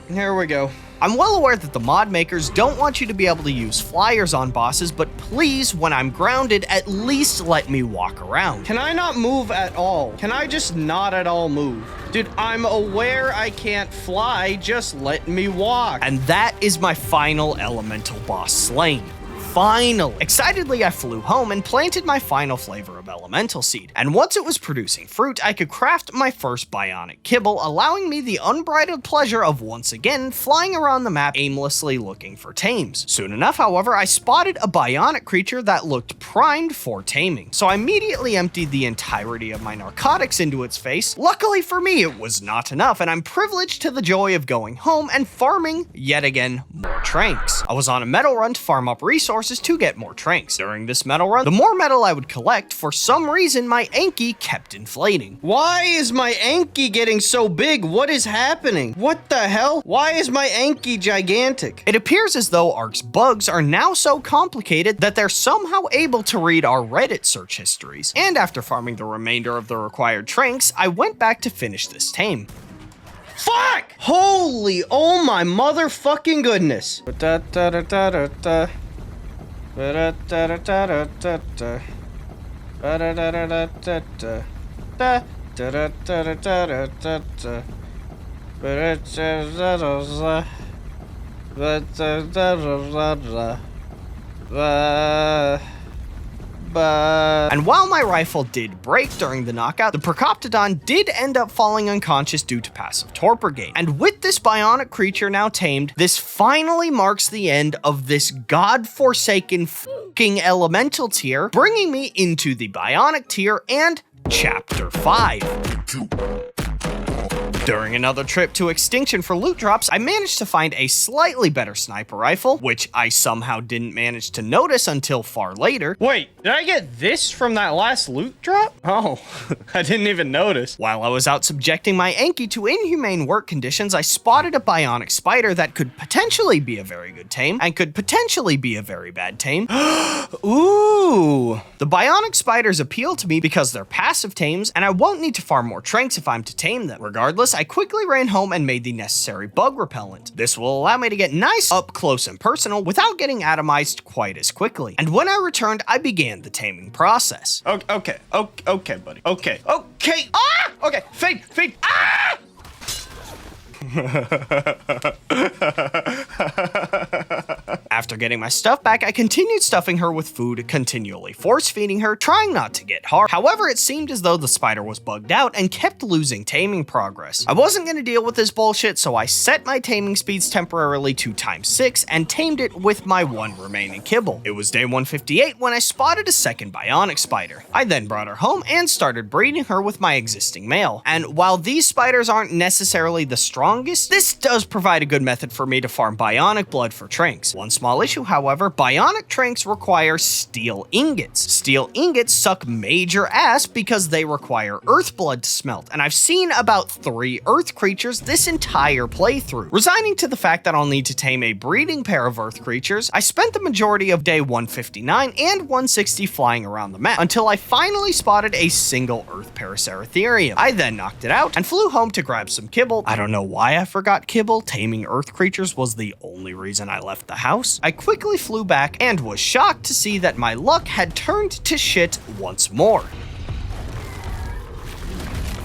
Here we go. I'm well aware that the mod makers don't want you to be able to use flyers on bosses, but please, when I'm grounded, at least let me walk around. Can I not move at all? Can I just not at all move? Dude, I'm aware I can't fly, just let me walk. And that is my final elemental boss slain. Finally! Excitedly, I flew home and planted my final flavor of elemental seed. And once it was producing fruit, I could craft my first bionic kibble, allowing me the unbridled pleasure of once again flying around the map aimlessly looking for tames. Soon enough, however, I spotted a bionic creature that looked primed for taming. So I immediately emptied the entirety of my narcotics into its face. Luckily for me, it was not enough, and I'm privileged to the joy of going home and farming, yet again, more tranks. I was on a metal run to farm up resources to get more tranks. During this metal run, the more metal I would collect, for some reason my Anki kept inflating. Why is my Anki getting so big? What is happening? What the hell? Why is my Anki gigantic? It appears as though Ark's bugs are now so complicated that they're somehow able to read our Reddit search histories. And after farming the remainder of the required tranks, I went back to finish this tame. Fuck! Holy, oh my motherfucking goodness. And while my rifle did break during the knockout, the Procoptodon did end up falling unconscious due to passive torpor gain. And with this bionic creature now tamed, this finally marks the end of this godforsaken fucking elemental tier, bringing me into the bionic tier and Chapter 5. During another trip to Extinction for loot drops, I managed to find a slightly better sniper rifle, which I somehow didn't manage to notice until far later. Wait, did I get this from that last loot drop? Oh, I didn't even notice. While I was out subjecting my Anki to inhumane work conditions, I spotted a bionic spider that could potentially be a very good tame and could potentially be a very bad tame. Ooh! The bionic spiders appeal to me because they're passive tames, and I won't need to farm more tranks if I'm to tame them. Regardless, I quickly ran home and made the necessary bug repellent. This will allow me to get nice up close and personal without getting atomized quite as quickly. And when I returned, I began the taming process. Okay, buddy. Okay. Ah! Okay, feed. Ah! After getting my stuff back, I continued stuffing her with food, continually force-feeding her, trying not to get hard. However, it seemed as though the spider was bugged out and kept losing taming progress. I wasn't going to deal with this bullshit, so I set my taming speeds temporarily to ×6 and tamed it with my one remaining kibble. It was day 158 when I spotted a second bionic spider. I then brought her home and started breeding her with my existing male. And while these spiders aren't necessarily the strongest, this does provide a good method for me to farm bionic blood for tranks. One small issue, however, bionic tranks require steel ingots. Steel ingots suck major ass because they require earth blood to smelt, and I've seen about 3 earth creatures this entire playthrough. Resigning to the fact that I'll need to tame a breeding pair of earth creatures, I spent the majority of day 159 and 160 flying around the map until I finally spotted a single earth Paraceratherium. I then knocked it out and flew home to grab some kibble. I don't know why I forgot kibble. Taming earth creatures was the only reason I left the house. I quickly flew back and was shocked to see that my luck had turned to shit once more.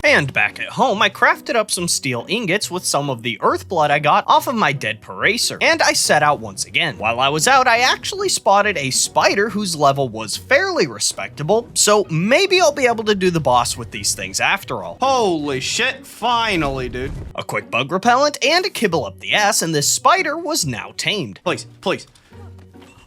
And back at home, I crafted up some steel ingots with some of the earth blood I got off of my dead Paracer, and I set out once again. While I was out, I actually spotted a spider whose level was fairly respectable, so maybe I'll be able to do the boss with these things after all. Holy shit, finally, dude. A quick bug repellent and a kibble up the ass, and this spider was now tamed. Please.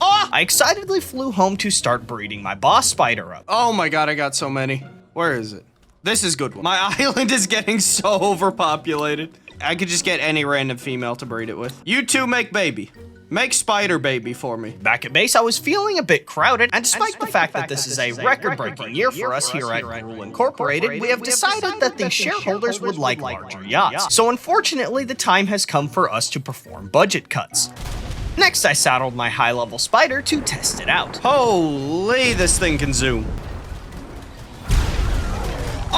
Ah! I excitedly flew home to start breeding my boss spider up. Oh my god, I got so many. Where is it? This is good one. My island is getting so overpopulated. I could just get any random female to breed it with. You two make baby. Make spider baby for me. Back at base, I was feeling a bit crowded, and despite the fact that this is a record-breaking year for us here at Rule Incorporated, we have decided that the shareholders would like larger yachts. So unfortunately, the time has come for us to perform budget cuts. Next, I saddled my high-level spider to test it out. Holy, this thing can zoom.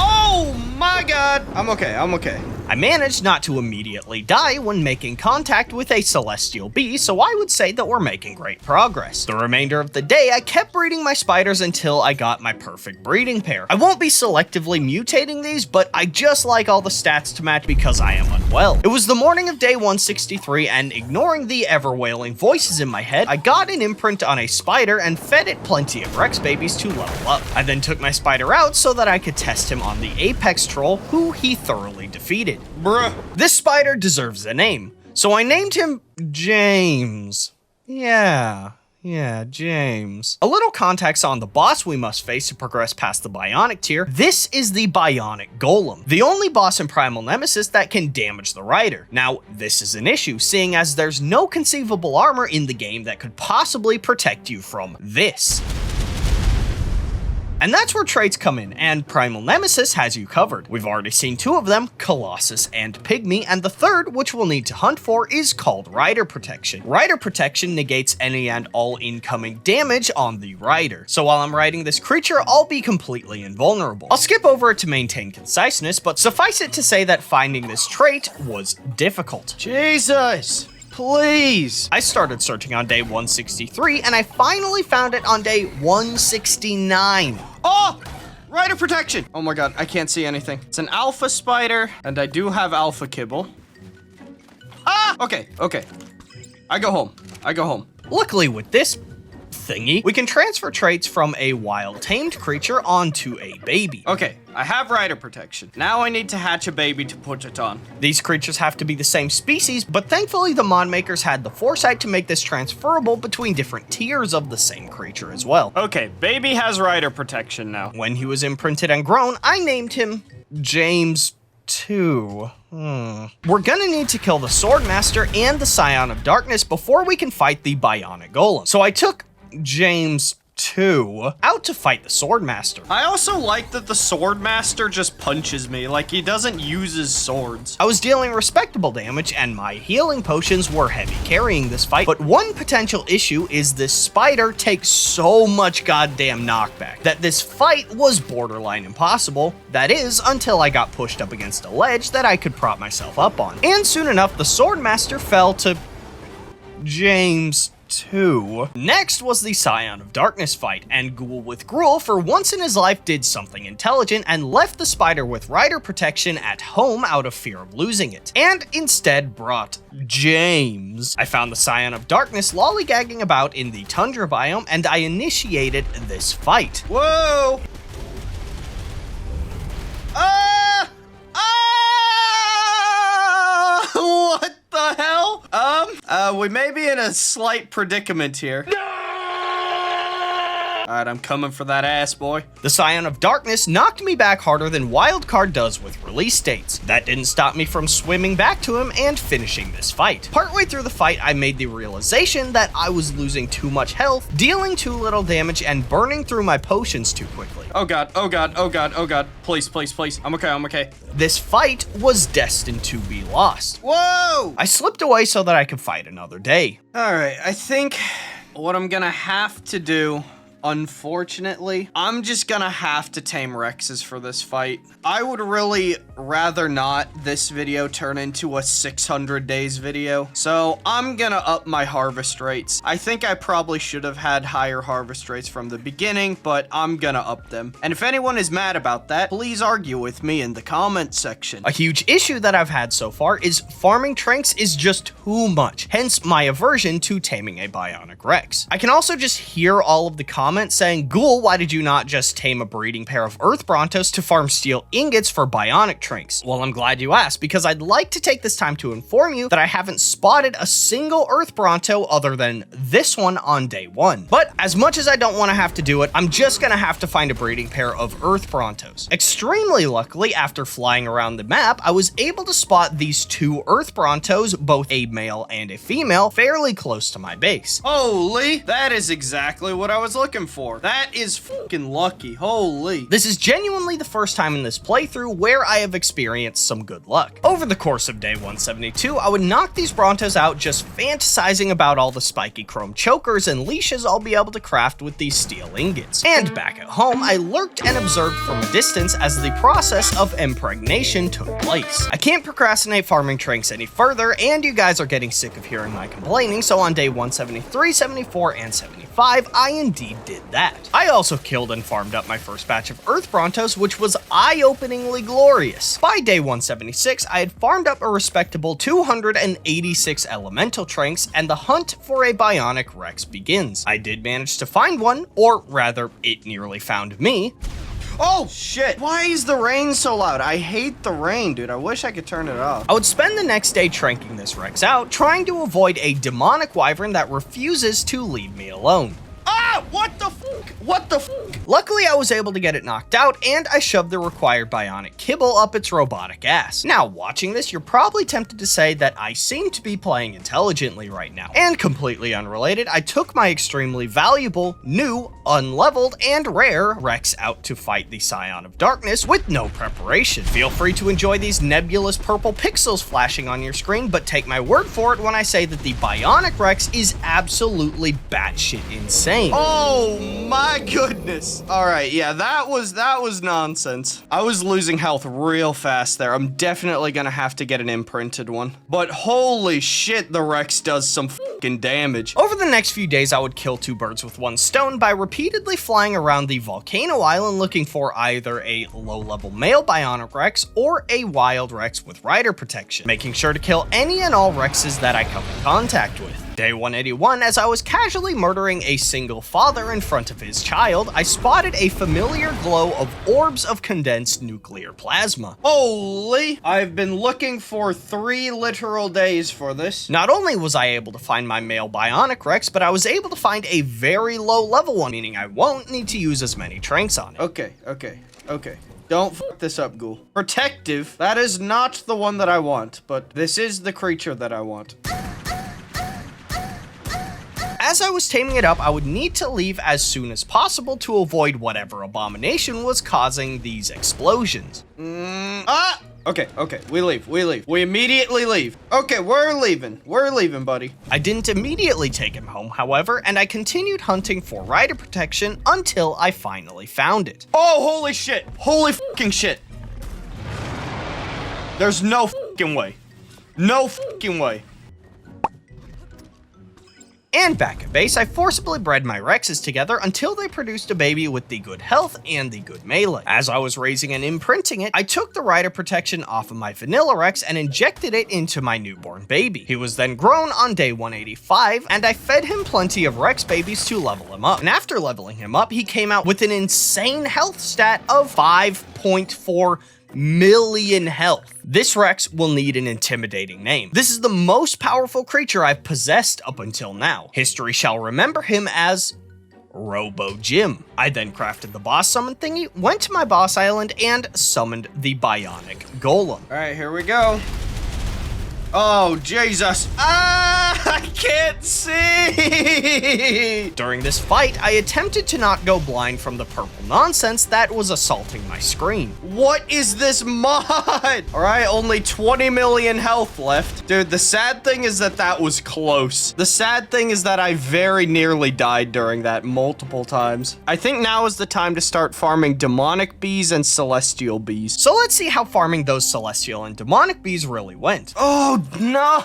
Oh my god! I'm okay. I managed not to immediately die when making contact with a celestial bee, so I would say that we're making great progress. The remainder of the day, I kept breeding my spiders until I got my perfect breeding pair. I won't be selectively mutating these, but I just like all the stats to match because I am unwell. It was the morning of day 163, and ignoring the ever-wailing voices in my head, I got an imprint on a spider and fed it plenty of Rex babies to level up. I then took my spider out so that I could test him on the apex troll, who he thoroughly defeated. Bruh. This spider deserves a name, so I named him James. Yeah, James. A little context on the boss we must face to progress past the Bionic tier. This is the Bionic Golem, the only boss in Primal Nemesis that can damage the rider. Now, this is an issue, seeing as there's no conceivable armor in the game that could possibly protect you from this. And that's where traits come in, and Primal Nemesis has you covered. We've already seen two of them, Colossus and Pygmy, and the third, which we'll need to hunt for, is called Rider Protection. Rider Protection negates any and all incoming damage on the rider. So while I'm riding this creature, I'll be completely invulnerable. I'll skip over it to maintain conciseness, but suffice it to say that finding this trait was difficult. Jesus! Please. I started searching on day 163, and I finally found it on day 169. Oh! Rider Protection! Oh my god, I can't see anything. It's an alpha spider, and I do have alpha kibble. Ah! Okay. I go home. Luckily with this thingy, we can transfer traits from a wild tamed creature onto a baby. Okay, I have rider protection. Now I need to hatch a baby to put it on. These creatures have to be the same species, but thankfully the mod makers had the foresight to make this transferable between different tiers of the same creature as well. Okay, baby has rider protection now. When he was imprinted and grown, I named him James 2. We're gonna need to kill the Swordmaster and the Scion of Darkness before we can fight the Bionic Golem. So I took James 2 out to fight the Swordmaster. I also like that the Swordmaster just punches me, like he doesn't use his swords. I was dealing respectable damage and my healing potions were heavy carrying this fight, but one potential issue is this spider takes so much goddamn knockback that this fight was borderline impossible. That is, until I got pushed up against a ledge that I could prop myself up on. And soon enough, the Swordmaster fell to James 2. Next was the Scion of Darkness fight, and Ghoul with Gruel for once in his life did something intelligent and left the spider with rider protection at home out of fear of losing it, and instead brought James. I found the Scion of Darkness lollygagging about in the tundra biome, and I initiated this fight. Whoa! What the hell? We may be in a slight predicament here. Alright, I'm coming for that ass, boy. The Scion of Darkness knocked me back harder than Wildcard does with release dates. That didn't stop me from swimming back to him and finishing this fight. Partway through the fight, I made the realization that I was losing too much health, dealing too little damage, and burning through my potions too quickly. Oh god. Please. I'm okay. This fight was destined to be lost. Whoa! I slipped away so that I could fight another day. Alright, I think what I'm gonna have to do, unfortunately, I'm just gonna have to tame Rexes for this fight. I would really rather not this video turn into a 600 days video, so I'm gonna up my harvest rates. I think I probably should have had higher harvest rates from the beginning, but I'm gonna up them. And if anyone is mad about that, please argue with me in the comment section. A huge issue that I've had so far is farming Tranks is just too much, hence my aversion to taming a Bionic Rex. I can also just hear all of the comments saying, Ghoul, why did you not just tame a breeding pair of Earth Brontos to farm steel ingots for Bionic Tranks? Well, I'm glad you asked, because I'd like to take this time to inform you that I haven't spotted a single Earth Bronto other than this one on day 1. But as much as I don't want to have to do it, I'm just gonna have to find a breeding pair of Earth Brontos. Extremely luckily, after flying around the map, I was able to spot these 2 Earth Brontos, both a male and a female, fairly close to my base. Holy, that is exactly what I was looking looking for. That is fucking lucky. Holy. This is genuinely the first time in this playthrough where I have experienced some good luck. Over the course of day 172, I would knock these Brontos out just fantasizing about all the spiky chrome chokers and leashes I'll be able to craft with these steel ingots. And back at home, I lurked and observed from a distance as the process of impregnation took place. I can't procrastinate farming tranks any further, and you guys are getting sick of hearing my complaining, so on day 173, 74, and 75, I indeed did that. I also killed and farmed up my first batch of Earth Brontos, which was eye-openingly glorious. By day 176, I had farmed up a respectable 286 elemental tranks, and the hunt for a bionic Rex begins. I did manage to find one, or rather, it nearly found me. Oh, shit. Why is the rain so loud? I hate the rain, dude. I wish I could turn it off. I would spend the next day tranking this Rex out, trying to avoid a demonic wyvern that refuses to leave me alone. Ah, what the fuck? What the fuck? Luckily, I was able to get it knocked out, and I shoved the required bionic kibble up its robotic ass. Now, watching this, you're probably tempted to say that I seem to be playing intelligently right now. And completely unrelated, I took my extremely valuable, new, unleveled, and rare Rex out to fight the Scion of Darkness with no preparation. Feel free to enjoy these nebulous purple pixels flashing on your screen, but take my word for it when I say that the bionic Rex is absolutely batshit insane. Oh my goodness. All right, yeah, that was nonsense. I was losing health real fast there. I'm definitely gonna have to get an imprinted one. But holy shit, the Rex does some fucking damage. Over the next few days, I would kill two birds with one stone by repeatedly flying around the volcano island looking for either a low-level male bionic Rex or a wild Rex with rider protection, making sure to kill any and all Rexes that I come in contact with. Day 181, as I was casually murdering a single father in front of his child, I spotted a familiar glow of orbs of condensed nuclear plasma. Holy! I've been looking for 3 literal days for this. Not only was I able to find my male bionic Rex, but I was able to find a very low level one, meaning I won't need to use as many tranks on it. Okay. Don't fuck this up, Ghoul. Protective, that is not the one that I want, but this is the creature that I want. As I was taming it up, I would need to leave as soon as possible to avoid whatever abomination was causing these explosions. Okay, we leave. We immediately leave. Okay, we're leaving, buddy. I didn't immediately take him home, however, and I continued hunting for rider protection until I finally found it. Oh, holy shit. Holy fucking shit. There's no fucking way. No fucking way. And back at base, I forcibly bred my Rexes together until they produced a baby with the good health and the good melee. As I was raising and imprinting it, I took the rider protection off of my vanilla Rex and injected it into my newborn baby. He was then grown on day 185, and I fed him plenty of Rex babies to level him up. And after leveling him up, he came out with an insane health stat of 5.4 million health. This Rex will need an intimidating name. This is the most powerful creature I've possessed up until now. History shall remember him as Robo Jim. I then crafted the boss summon thingy, went to my boss island, and summoned the bionic golem. All right, here we go. Oh, Jesus. I can't see. During this fight, I attempted to not go blind from the purple nonsense that was assaulting my screen. What is this mod? All right, only 20 million health left. Dude, the sad thing is that was close. The sad thing is that I very nearly died during that multiple times. I think now is the time to start farming demonic bees and celestial bees. So let's see how farming those celestial and demonic bees really went. Oh, no.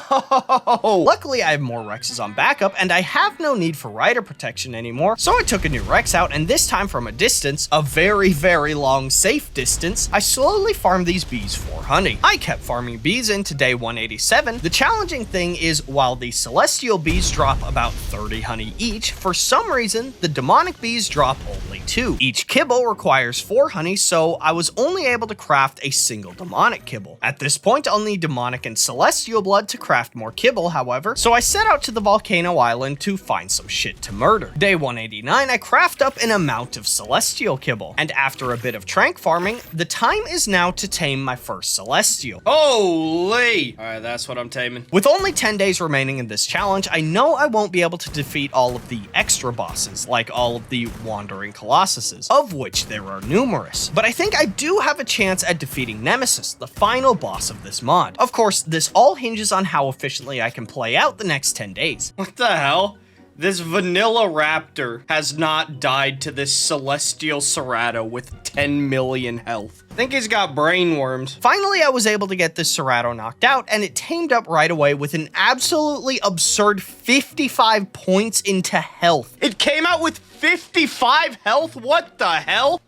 Luckily, I have more Rexes on backup, and I have no need for rider protection anymore, so I took a new Rex out, and this time from a distance, a very, very long, safe distance, I slowly farmed these bees for honey. I kept farming bees into day 187. The challenging thing is, while the celestial bees drop about 30 honey each, for some reason, the demonic bees drop only 192. Each kibble requires 4 honey, so I was only able to craft a single demonic kibble. At this point, I'll need demonic and celestial blood to craft more kibble, however, so I set out to the volcano island to find some shit to murder. Day 189, I craft up an amount of celestial kibble, and after a bit of trank farming, the time is now to tame my first celestial. Holy! Alright, that's what I'm taming. With only 10 days remaining in this challenge, I know I won't be able to defeat all of the extra bosses, like all of the wandering colossuses, of which there are numerous. But I think I do have a chance at defeating Nemesis, the final boss of this mod. Of course, this all hinges on how efficiently I can play out the next 10 days. What the hell? This vanilla raptor has not died to this celestial Serato with 10 million health. I think he's got brain worms. Finally, I was able to get this Serato knocked out, and it tamed up right away with an absolutely absurd 55 points into health. It came out with 55 health? What the hell?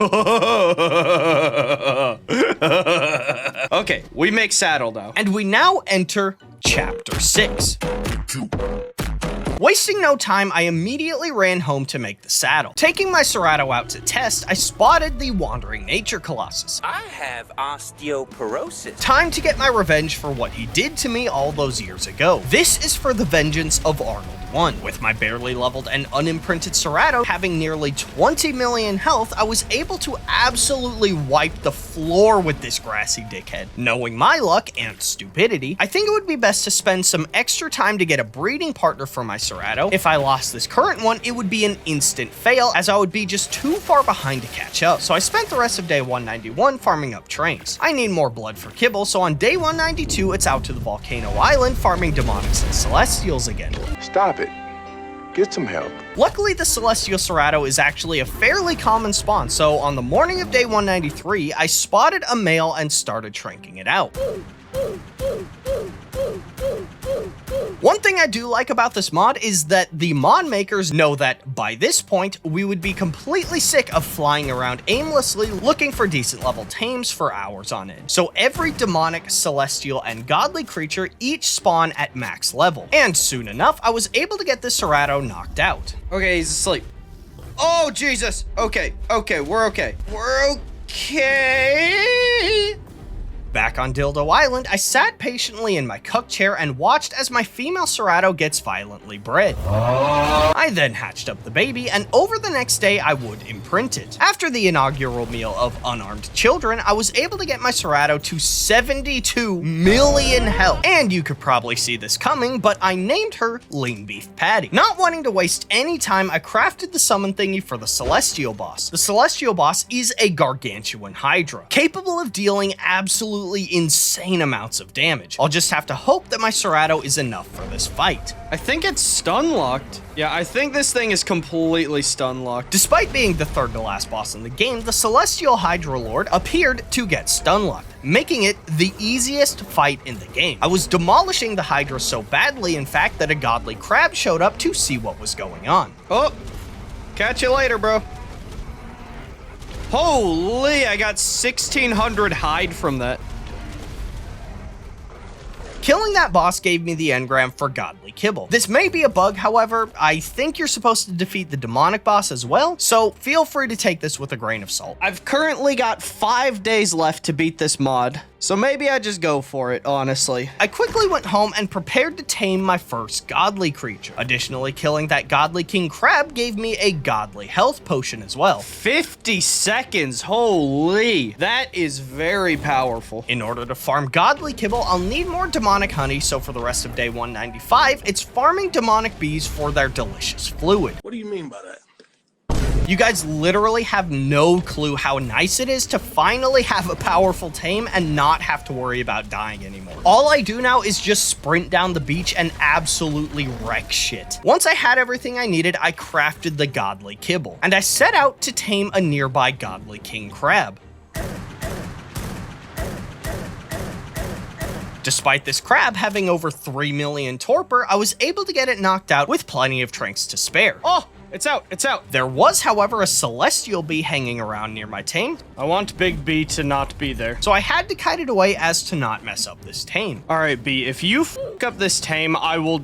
Okay, we make saddle now. And we now enter Chapter 6. Wasting no time, I immediately ran home to make the saddle. Taking my Serato out to test, I spotted the Wandering Nature Colossus. I have osteoporosis. Time to get my revenge for what he did to me all those years ago. This is for the vengeance of Arnold 1. With my barely leveled and unimprinted Serato having nearly 20 million health, I was able to absolutely wipe the floor with this grassy dickhead. Knowing my luck and stupidity, I think it would be best to spend some extra time to get a breeding partner for my Serato. If I lost this current one, it would be an instant fail, as I would be just too far behind to catch up. So I spent the rest of day 191 farming up trains. I need more blood for kibble, so on day 192, it's out to the volcano island farming demonics and celestials again. Stop it. Get some help. Luckily, the Celestial Serato is actually a fairly common spawn, so on the morning of day 193, I spotted a male and started tranking it out. One thing I do like about this mod is that the mod makers know that by this point, we would be completely sick of flying around aimlessly looking for decent level tames for hours on end. So every demonic, celestial, and godly creature each spawn at max level. And soon enough, I was able to get this Serato knocked out. Okay, he's asleep. Oh, Jesus. Okay, we're okay. We're okay. Back on Dildo Island, I sat patiently in my cuck chair and watched as my female Serato gets violently bred. I then hatched up the baby, and over the next day I would imprint it. After the inaugural meal of unarmed children, I was able to get my Serato to 72 million health. And you could probably see this coming, but I named her Lean Beef Patty. Not wanting to waste any time, I crafted the summon thingy for the Celestial Boss. The Celestial Boss is a gargantuan Hydra, capable of dealing absolutely insane amounts of damage. I'll just have to hope that my Serato is enough for this fight. I think it's stun locked. Yeah, I think this thing is completely stun locked. Despite being the third to last boss in the game, the Celestial Hydra Lord appeared to get stun locked, making it the easiest fight in the game. I was demolishing the Hydra so badly, in fact, that a godly crab showed up to see what was going on. Oh, catch you later, bro. Holy, I got 1600 hide from that. Killing that boss gave me the engram for godly kibble. This may be a bug, however, I think you're supposed to defeat the demonic boss as well, so feel free to take this with a grain of salt. I've currently got 5 days left to beat this mod, so maybe I just go for it, honestly. I quickly went home and prepared to tame my first godly creature. Additionally, killing that godly king crab gave me a godly health potion as well. 50 seconds, holy, that is very powerful. In order to farm godly kibble, I'll need more demonic honey, so for the rest of day 195, it's farming demonic bees for their delicious fluid. What do you mean by that? You guys literally have no clue how nice it is to finally have a powerful tame and not have to worry about dying anymore. All I do now is just sprint down the beach and absolutely wreck shit. Once I had everything I needed, I crafted the godly kibble, and I set out to tame a nearby godly king crab. Despite this crab having over 3 million torpor, I was able to get it knocked out with plenty of tranks to spare. Oh, it's out, it's out. There was, however, a celestial bee hanging around near my tame. I want Big B to not be there. So I had to kite it away as to not mess up this tame. All right, B, if you f*** up this tame, I will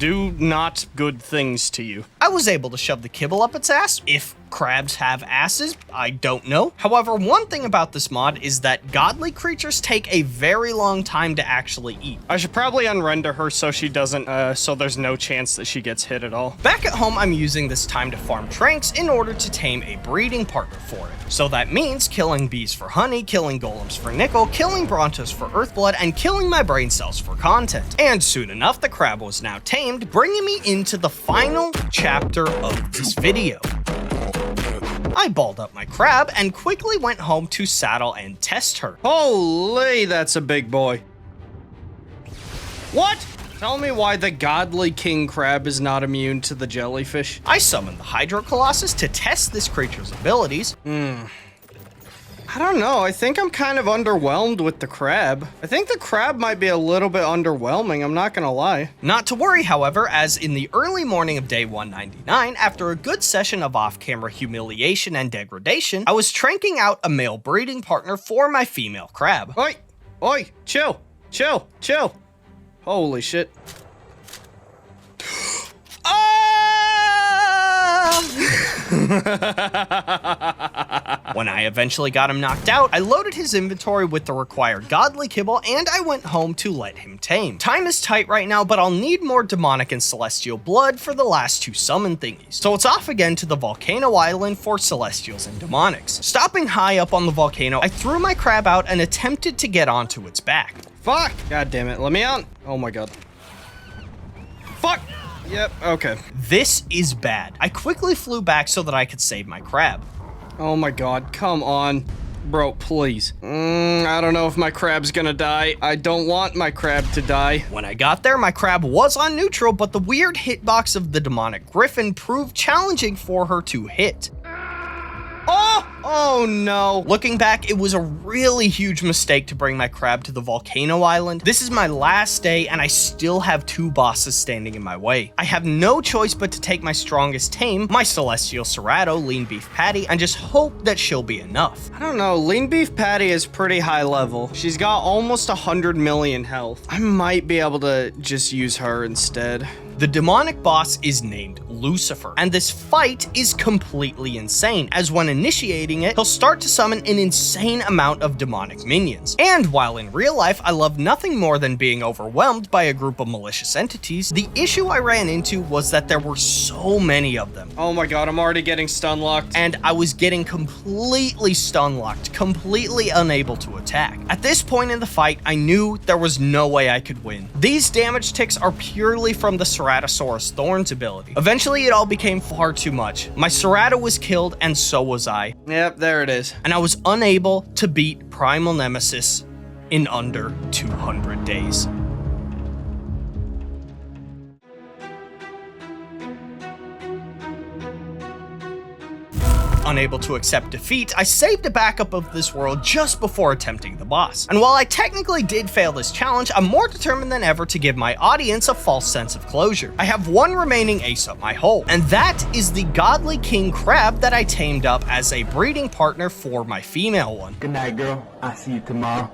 do not good things to you. I was able to shove the kibble up its ass. If crabs have asses, I don't know. However, one thing about this mod is that godly creatures take a very long time to actually eat. I should probably unrender her so she doesn't, so there's no chance that she gets hit at all. Back at home, I'm using this time to farm tranks in order to tame a breeding partner for it. So that means killing bees for honey, killing golems for nickel, killing brontos for earthblood, and killing my brain cells for content. And soon enough, the crab was now tamed, bringing me into the final chapter of this video. I balled up my crab and quickly went home to saddle and test her. Holy, that's a big boy. What? Tell me why the godly king crab is not immune to the jellyfish. I summoned the Hydro Colossus to test this creature's abilities. I don't know, I think I'm kind of underwhelmed with the crab. I think the crab might be a little bit underwhelming, I'm not gonna lie. Not to worry, however, as in the early morning of day 199, after a good session of off-camera humiliation and degradation, I was tranking out a male breeding partner for my female crab. Oi, oi, chill, chill, chill. Holy shit. When I eventually got him knocked out, I loaded his inventory with the required godly kibble and I went home to let him tame. Time is tight right now, but I'll need more demonic and celestial blood for the last two summon thingies. So it's off again to the volcano island for celestials and demonics. Stopping high up on the volcano, I threw my crab out and attempted to get onto its back. Fuck! God damn it, let me out. Oh my god. Fuck! Yep, okay. This is bad. I quickly flew back so that I could save my crab. Oh my god, come on. Bro, please. I don't know if my crab's gonna die. I don't want my crab to die. When I got there, my crab was on neutral, but the weird hitbox of the demonic griffin proved challenging for her to hit. Oh! Oh no. Looking back, it was a really huge mistake to bring my crab to the volcano island. This is my last day and I still have two bosses standing in my way. I have no choice but to take my strongest tame, my celestial Serato, Lean Beef Patty, and just hope that she'll be enough. I don't know, Lean Beef Patty is pretty high level. She's got almost 100 million health. I might be able to just use her instead. The demonic boss is named Lucifer, and this fight is completely insane, as when initiating it, he'll start to summon an insane amount of demonic minions. And while in real life, I love nothing more than being overwhelmed by a group of malicious entities, the issue I ran into was that there were so many of them. Oh my god, I'm already getting stun locked. And I was getting completely stun locked, completely unable to attack. At this point in the fight, I knew there was no way I could win. These damage ticks are purely from the Ceratosaurus Thorns ability. Eventually, it all became far too much. My Serato was killed, and so was I. Yep, there it is. And I was unable to beat Primal Nemesis in under 200 days. Unable to accept defeat, I saved a backup of this world just before attempting the boss. And while I technically did fail this challenge, I'm more determined than ever to give my audience a false sense of closure. I have one remaining ace up my hole, and that is the godly king crab that I tamed up as a breeding partner for my female one. Good night, girl. I'll see you tomorrow.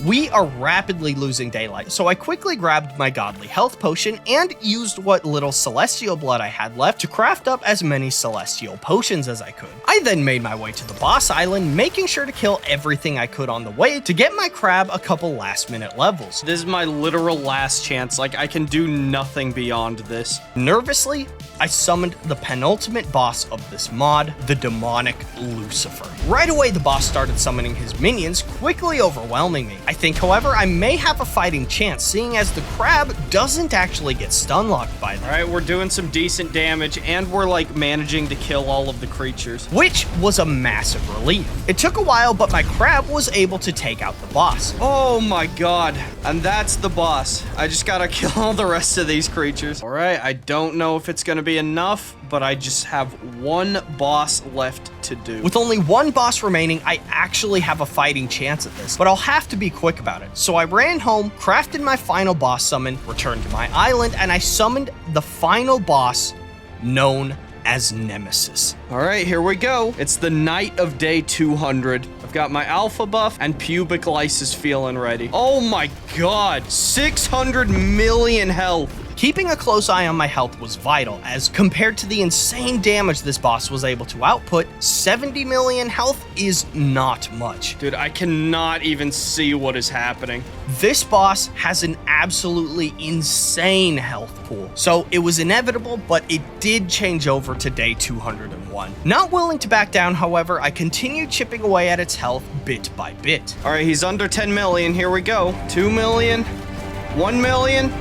We are rapidly losing daylight, so I quickly grabbed my godly health potion and used what little celestial blood I had left to craft up as many celestial potions as I could. I then made my way to the boss island, making sure to kill everything I could on the way to get my crab a couple last minute levels. This is my literal last chance, like I can do nothing beyond this. Nervously, I summoned the penultimate boss of this mod, the demonic Lucifer. Right away, the boss started summoning his minions, quickly overwhelming me. I think, however, I may have a fighting chance, seeing as the crab doesn't actually get stun locked by them. Alright, we're doing some decent damage, and we're like managing to kill all of the creatures. Which was a massive relief. It took a while, but my crab was able to take out the boss. Oh my god, and that's the boss. I just gotta kill all the rest of these creatures. Alright, I don't know if it's gonna be enough, but I just have one boss left to do. With only one boss remaining, I actually have a fighting chance at this, but I'll have to be quick about it. So I ran home, crafted my final boss summon, returned to my island, and I summoned the final boss known as Nemesis. Alright, here we go. It's the night of day 200. I've got my alpha buff and pubic lice is feeling ready. Oh my god, 600 million health. Keeping a close eye on my health was vital, as compared to the insane damage this boss was able to output, 70 million health is not much. Dude, I cannot even see what is happening. This boss has an absolutely insane health pool, so it was inevitable, but it did change over to day 201. Not willing to back down, however, I continued chipping away at its health bit by bit. All right, he's under 10 million. Here we go. 2 million, 1 million.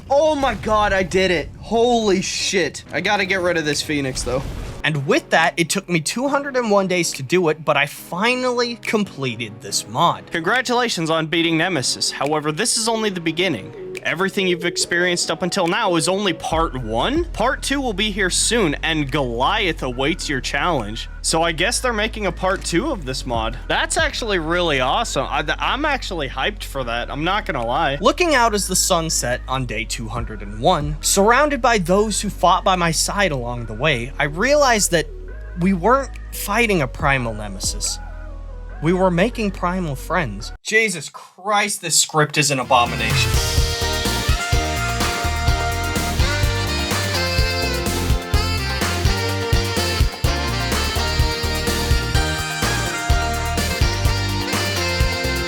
Oh my god, I did it. Holy shit. I gotta get rid of this Phoenix though. And with that, it took me 201 days to do it, but I finally completed this mod. Congratulations on beating Nemesis. However, this is only the beginning. Everything you've experienced up until now is only part 1. Part 2 will be here soon, and Goliath awaits your challenge. So I guess they're making a part 2 of this mod. That's actually really awesome. I'm actually hyped for that. I'm not gonna lie. Looking out as the sun set on day 201, surrounded by those who fought by my side along the way, I realized that we weren't fighting a Primal Nemesis. We were making primal friends. Jesus Christ, this script is an abomination.